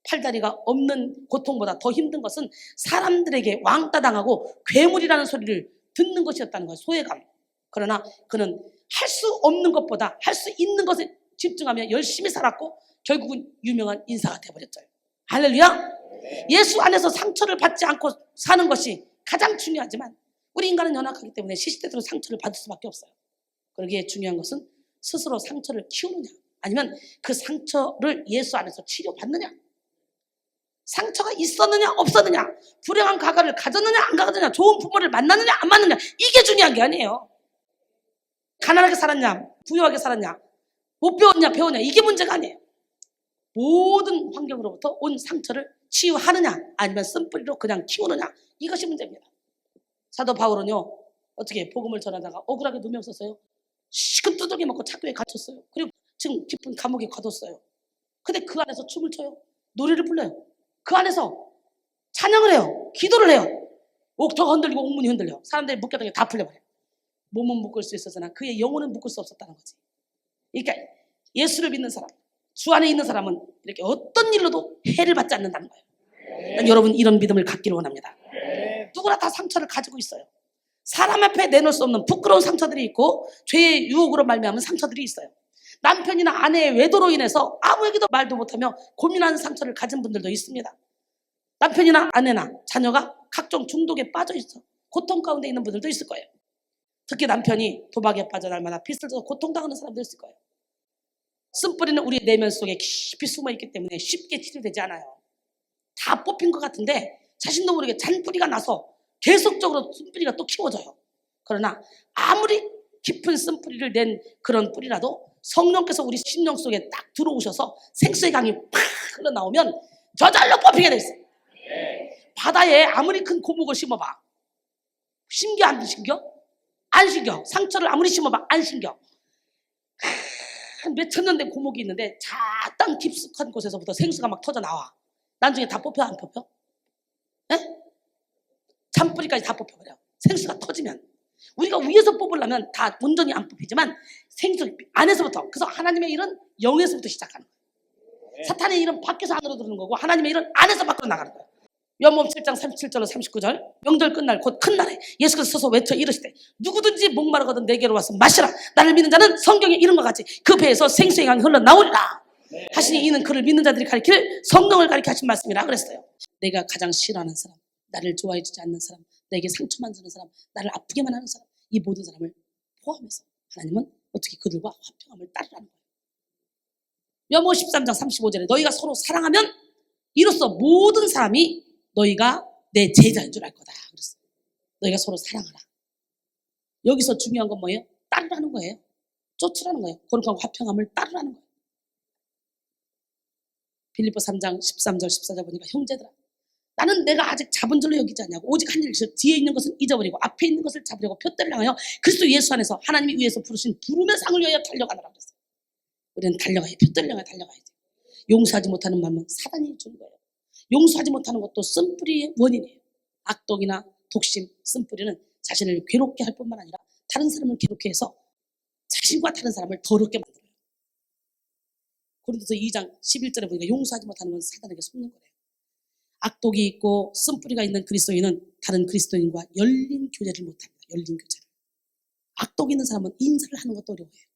팔다리가 없는 고통보다 더 힘든 것은 사람들에게 왕따 당하고 괴물이라는 소리를 듣는 것이었다는 거예요. 소외감. 그러나 그는 할 수 없는 것보다 할 수 있는 것에 집중하며 열심히 살았고 결국은 유명한 인사가 되어버렸죠. 할렐루야. 예수 안에서 상처를 받지 않고 사는 것이 가장 중요하지만 우리 인간은 연약하기 때문에 시시때때로 상처를 받을 수밖에 없어요. 그러기에 중요한 것은 스스로 상처를 키우느냐 아니면 그 상처를 예수 안에서 치료받느냐, 상처가 있었느냐 없었느냐, 불행한 과거를 가졌느냐 안 가졌느냐, 좋은 부모를 만났느냐 안 만났느냐, 이게 중요한 게 아니에요. 가난하게 살았냐 부유하게 살았냐, 못 배웠냐 배웠냐, 이게 문제가 아니에요. 모든 환경으로부터 온 상처를 치유하느냐 아니면 쓴뿌리로 그냥 키우느냐, 이것이 문제입니다. 사도 바울은요, 어떻게 복음을 전하다가 억울하게 누명 썼어요. 시큰 두들겨 맞고 착교에 갇혔어요. 그리고 지금 깊은 감옥에 가뒀어요. 근데 그 안에서 춤을 춰요. 노래를 불러요. 그 안에서 찬양을 해요. 기도를 해요. 옥토가 흔들리고 옥문이 흔들려. 사람들이 묶였던 게 다 풀려버려요. 몸은 묶을 수 있었으나 그의 영혼은 묶을 수 없었다는 거지. 그러니까 예수를 믿는 사람, 주 안에 있는 사람은 이렇게 어떤 일로도 해를 받지 않는다는 거예요. 여러분 이런 믿음을 갖기를 원합니다. 누구나 다 상처를 가지고 있어요. 사람 앞에 내놓을 수 없는 부끄러운 상처들이 있고 죄의 유혹으로 말미암은 상처들이 있어요. 남편이나 아내의 외도로 인해서 아무에게도 말도 못하며 고민하는 상처를 가진 분들도 있습니다. 남편이나 아내나 자녀가 각종 중독에 빠져 있어 고통 가운데 있는 분들도 있을 거예요. 특히 남편이 도박에 빠져 날마다 빚을 져서 고통당하는 사람도 있을 거예요. 쓴뿌리는 우리 내면 속에 깊이 숨어있기 때문에 쉽게 치료되지 않아요. 다 뽑힌 것 같은데 자신도 모르게 잔뿌리가 나서 계속적으로 쓴뿌리가 또 키워져요. 그러나 아무리 깊은 쓴뿌리를 낸 그런 뿌리라도 성령께서 우리 심령 속에 딱 들어오셔서 생수의 강이 팍 흘러나오면 저절로 뽑히게 돼 있어요. 바다에 아무리 큰 고목을 심어봐, 심겨 안 심겨? 안 심겨. 상처를 아무리 심어봐 안 심겨. 한 몇천 년 된 고목이 있는데 작당 깊숙한 곳에서부터 생수가 막 터져 나와. 나중에 다 뽑혀 안 뽑혀? 에? 잔뿌리까지 다 뽑혀버려. 생수가 터지면. 우리가 위에서 뽑으려면 다 온전히 안 뽑히지만 생수 안에서부터, 그래서 하나님의 일은 영에서부터 시작하는 거예요. 사탄의 일은 밖에서 안으로 들어오는 거고 하나님의 일은 안에서 밖으로 나가는 거예요. 요한복음 7장 37절로 39절, 명절 끝날 곧 큰 날에 예수께서 서서 외쳐 이르시되 누구든지 목마르거든 내게로 와서 마시라. 나를 믿는 자는 성경에 이름과 같이 그 배에서 생수의 강이 흘러나오리라. 하시니 이는 그를 믿는 자들이 가리킬 성령을 가리켜 하신 말씀이라 그랬어요. 내가 가장 싫어하는 사람, 나를 좋아해 주지 않는 사람, 내게 상처만 주는 사람, 나를 아프게만 하는 사람, 이 모든 사람을 포함해서 하나님은 어떻게 그들과 화평함을 따르라는 거예요. 요한복음 13장 35절에 너희가 서로 사랑하면 이로써 모든 사람이 너희가 내 제자인 줄 알 거다 그랬어요. 너희가 서로 사랑하라. 여기서 중요한 건 뭐예요? 따르라는 거예요. 쫓으라는 거예요. 거룩한 화평함을 따르라는 거예요. 빌립보 3장 13절 14절 보니까 형제들아 나는 내가 아직 잡은 줄로 여기지 않냐고 오직 한 일이서 뒤에 있는 것은 잊어버리고 앞에 있는 것을 잡으려고 표대를 향하여 그리스도 예수 안에서 하나님이 위에서 부르신 부름의 상을 위하여 달려가노라 그랬어요. 우리는 달려가야 표대를 향해 달려가야지. 용서하지 못하는 마음은 사단이 주는 거예요. 용서하지 못하는 것도 쓴뿌리의 원인이에요. 악독이나 독심, 쓴뿌리는 자신을 괴롭게 할 뿐만 아니라 다른 사람을 괴롭게 해서 자신과 다른 사람을 더럽게 만들어요. 고린도서 2장 11절에 보니까 용서하지 못하는 건 사단에게 속는 거예요. 악독이 있고 쓴뿌리가 있는 그리스도인은 다른 그리스도인과 열린 교제를 못합니다. 열린 교제를. 악독이 있는 사람은 인사를 하는 것도 어려워해요.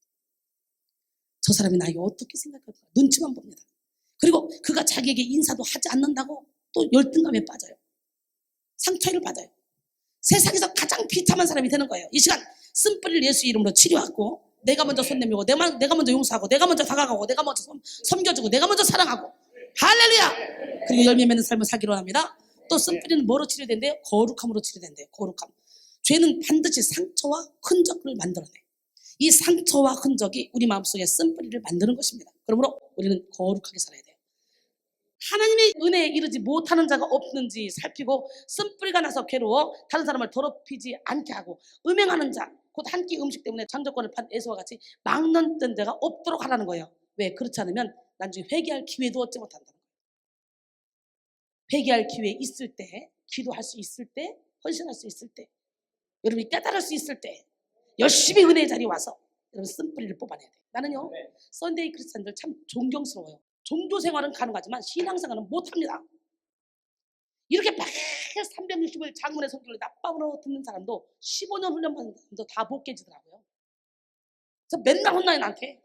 저 사람이 나에게 어떻게 생각할까 눈치만 봅니다. 그리고 그가 자기에게 인사도 하지 않는다고 또 열등감에 빠져요. 상처를 받아요. 세상에서 가장 비참한 사람이 되는 거예요. 이 시간 쓴뿌리를 예수 이름으로 치료하고 내가 먼저 손 내밀고 내가 먼저 용서하고 내가 먼저 다가가고 내가 먼저 섬겨주고 내가 먼저 사랑하고 할렐루야. 그리고 열매 맺는 삶을 살기로 합니다. 또 쓴뿌리는 뭐로 치료된대요? 거룩함으로 치료된대요. 거룩함. 죄는 반드시 상처와 흔적을 만들어내요. 이 상처와 흔적이 우리 마음속에 쓴뿌리를 만드는 것입니다. 그러므로 우리는 거룩하게 살아야 돼요. 하나님의 은혜에 이르지 못하는 자가 없는지 살피고 쓴뿌리가 나서 괴로워 다른 사람을 더럽히지 않게 하고 음행하는 자 곧 한 끼 음식 때문에 장정권을 판 에서와 같이 막는 데가 없도록 하라는 거예요. 왜? 그렇지 않으면 나중에 회개할 기회도 얻지 못한다는 거예요. 회개할 기회 있을 때, 기도할 수 있을 때, 헌신할 수 있을 때, 여러분이 깨달을 수 있을 때 열심히 은혜의 자리에 와서 여러분 쓴뿌리를 뽑아내야 돼요. 나는요 썬데이 크리스찬들 참 존경스러워요. 종교 생활은 가능하지만 신앙생활은 못합니다. 이렇게 매일 360일 장문의 성경을 낮밤으로 듣는 사람도 15년 훈련받은 사람도 다 못 깨지더라고요. 그래서 맨날 혼나요 나한테.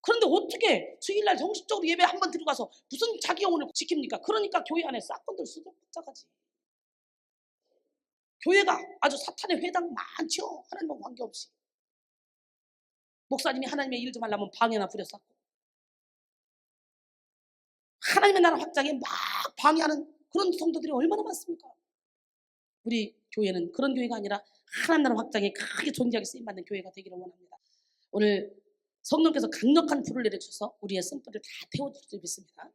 그런데 어떻게 주일날 정식적으로 예배 한번 드리고 가서 무슨 자기 영혼을 지킵니까? 그러니까 교회 안에 싹건들 수도꼭지가지. 교회가 아주 사탄의 회당 많죠. 하나님과 관계없이. 목사님이 하나님의 일 좀 하려면 방해나 부려쌌고 하나님의 나라 확장에 막 방해하는 그런 성도들이 얼마나 많습니까? 우리 교회는 그런 교회가 아니라 하나님 나라 확장에 크게 존귀하게 쓰임받는 교회가 되기를 원합니다. 오늘 성령께서 강력한 불을 내려주셔서 우리의 쓴뿌리를 다 태워줄 수 있습니다.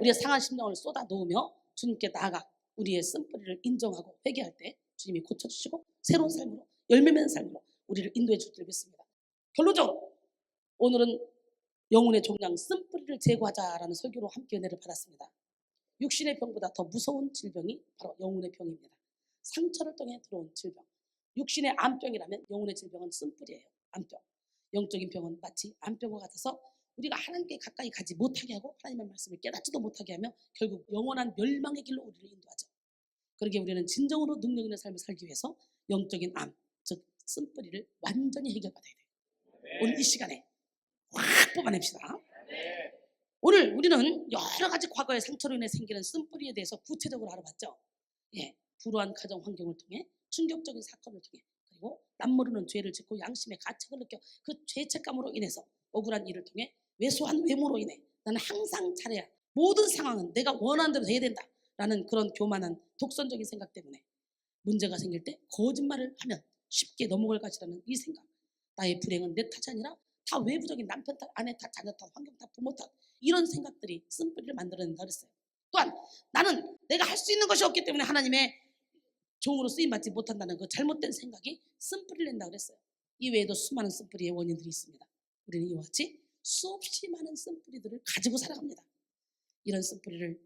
우리의 상한 심령을 쏟아 놓으며 주님께 나아가 우리의 쓴뿌리를 인정하고 회개할 때 주님이 고쳐주시고 새로운 삶으로 열매 맺는 삶으로 우리를 인도해 줄 줄 믿습니다. 결론적으로 오늘은 영혼의 종양 쓴뿌리를 제거하자라는 설교로 함께 은혜를 받았습니다. 육신의 병보다 더 무서운 질병이 바로 영혼의 병입니다. 상처를 통해 들어온 질병. 육신의 암병이라면 영혼의 질병은 쓴뿌리예요. 암병. 영적인 병은 마치 암병과 같아서 우리가 하나님께 가까이 가지 못하게 하고 하나님의 말씀을 깨닫지도 못하게 하며 결국 영원한 멸망의 길로 우리를 인도하죠. 그러기에 우리는 진정으로 능력 있는 삶을 살기 위해서 영적인 암, 즉 쓴뿌리를 완전히 해결받아야 돼요. 오늘 이 시간에 확 뽑아냅시다. 오늘 우리는 여러 가지 과거의 상처로 인해 생기는 쓴뿌리에 대해서 구체적으로 알아봤죠. 불우한 가정 환경을 통해 충격적인 사건을 통해 그리고 남모르는 죄를 짓고 양심의 가책을 느껴 그 죄책감으로 인해서 억울한 일을 통해 왜소한 외모로 인해 나는 항상 잘해야 모든 상황은 내가 원하는 대로 해야 된다라는 그런 교만한 독선적인 생각 때문에 문제가 생길 때 거짓말을 하면 쉽게 넘어갈 것이라는 이 생각. 나의 불행은 내 탓이 아니라 다 외부적인 남편 탓, 아내 탓, 자녀 탓, 환경 탓, 부모 탓 이런 생각들이 쓴뿌리를 만들어낸다 그랬어요. 또한 나는 내가 할 수 있는 것이 없기 때문에 하나님의 종으로 쓰임받지 못한다는 그 잘못된 생각이 쓴뿌리를 낸다 그랬어요. 이 외에도 수많은 쓴뿌리의 원인들이 있습니다. 우리는 이와 같이 수없이 많은 쓴뿌리들을 가지고 살아갑니다. 이런 쓴뿌리를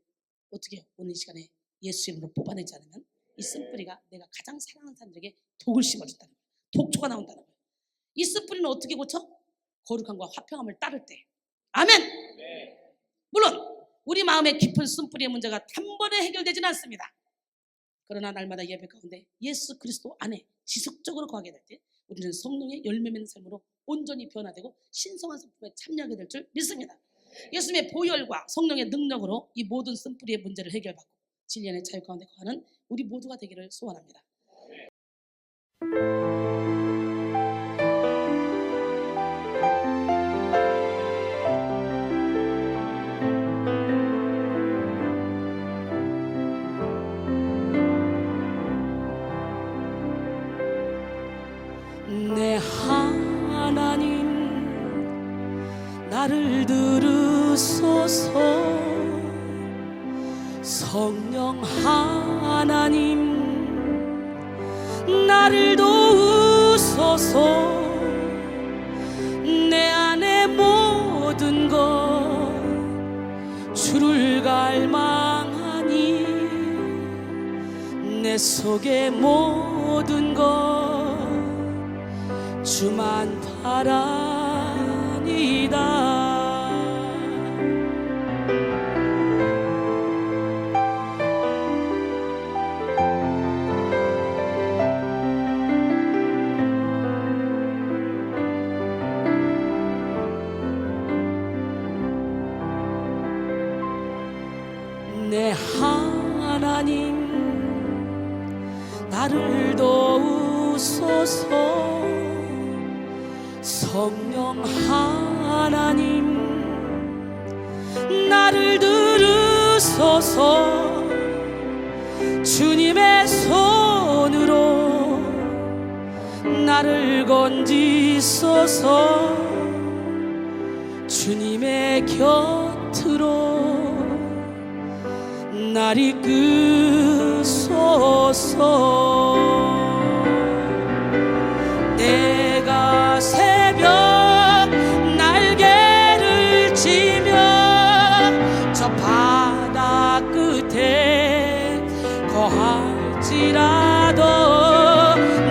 어떻게 해요? 오늘 이 시간에 예수 이름으로 뽑아내지 않으면 이 쓴뿌리가 내가 가장 사랑하는 사람들에게 독을 심어준다는 거예요. 독초가 나온다는 거예요. 이 쓴뿌리는 어떻게 고쳐? 거룩함과 화평함을 따를 때. 아멘. 물론 우리 마음의 깊은 쓴뿌리의 문제가 단번에 해결되지는 않습니다. 그러나 날마다 예배 가운데 예수 그리스도 안에 지속적으로 거하게 될 때 우리는 성령의 열매 맺는 삶으로 온전히 변화되고 신성한 성품에 참여하게 될 줄 믿습니다. 예수님의 보혈과 성령의 능력으로 이 모든 쓴뿌리의 문제를 해결받고 진리 안의 자유 가운데 거하는 우리 모두가 되기를 소원합니다. 내 하나님 나를 들으소서. 성령 하나님 나를 도우소서. 내 안에 모든 것 주를 갈망하니 내 속에 모든 것 주만 바라니다. 내 하나님 나를 도우소서. 성령 하나님 나를 들으소서. 주님의 손으로 나를 건지소서. 주님의 곁으로 날 이끄소서. 내가 새벽 날개를 치며 저 바다 끝에 거할지라도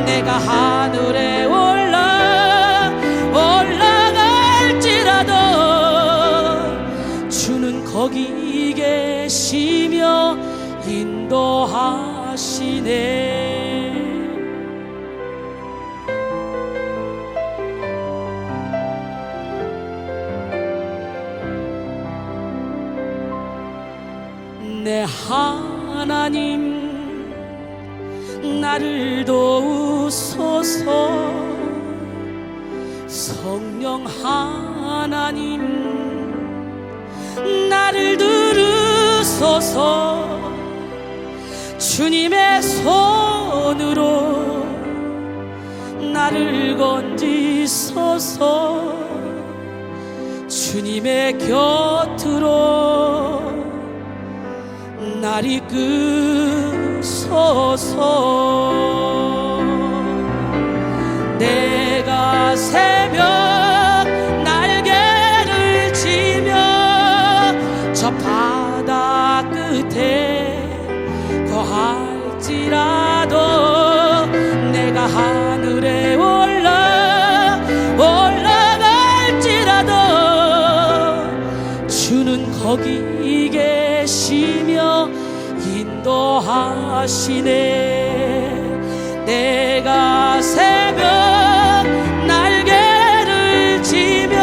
내가 하늘에 올라갈지라도 주는 거기 계시며 인도하시네. 내 하나님 나를 도우소서. 성령 하나님 나를 들으소서. 주님의 손으로 나를 건지소서. 주님의 곁으로 날 이끄소서. 내가 새벽 날개를 치며 저 바다 끝에 거할지라도 내가 하늘에 올라갈지라도 주는 거기 계시며 인도하시네. 내가 새벽 날개를 치며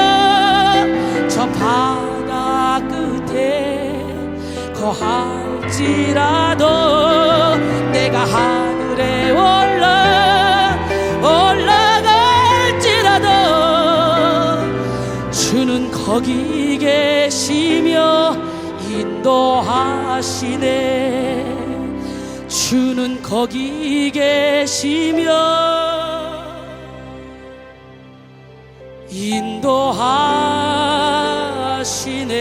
저 바다 끝에 거할지라도 내가 하늘에 올라갈지라도 주는 거기 계시며 인도하시네. 주는 거기 계시며 인도하시네.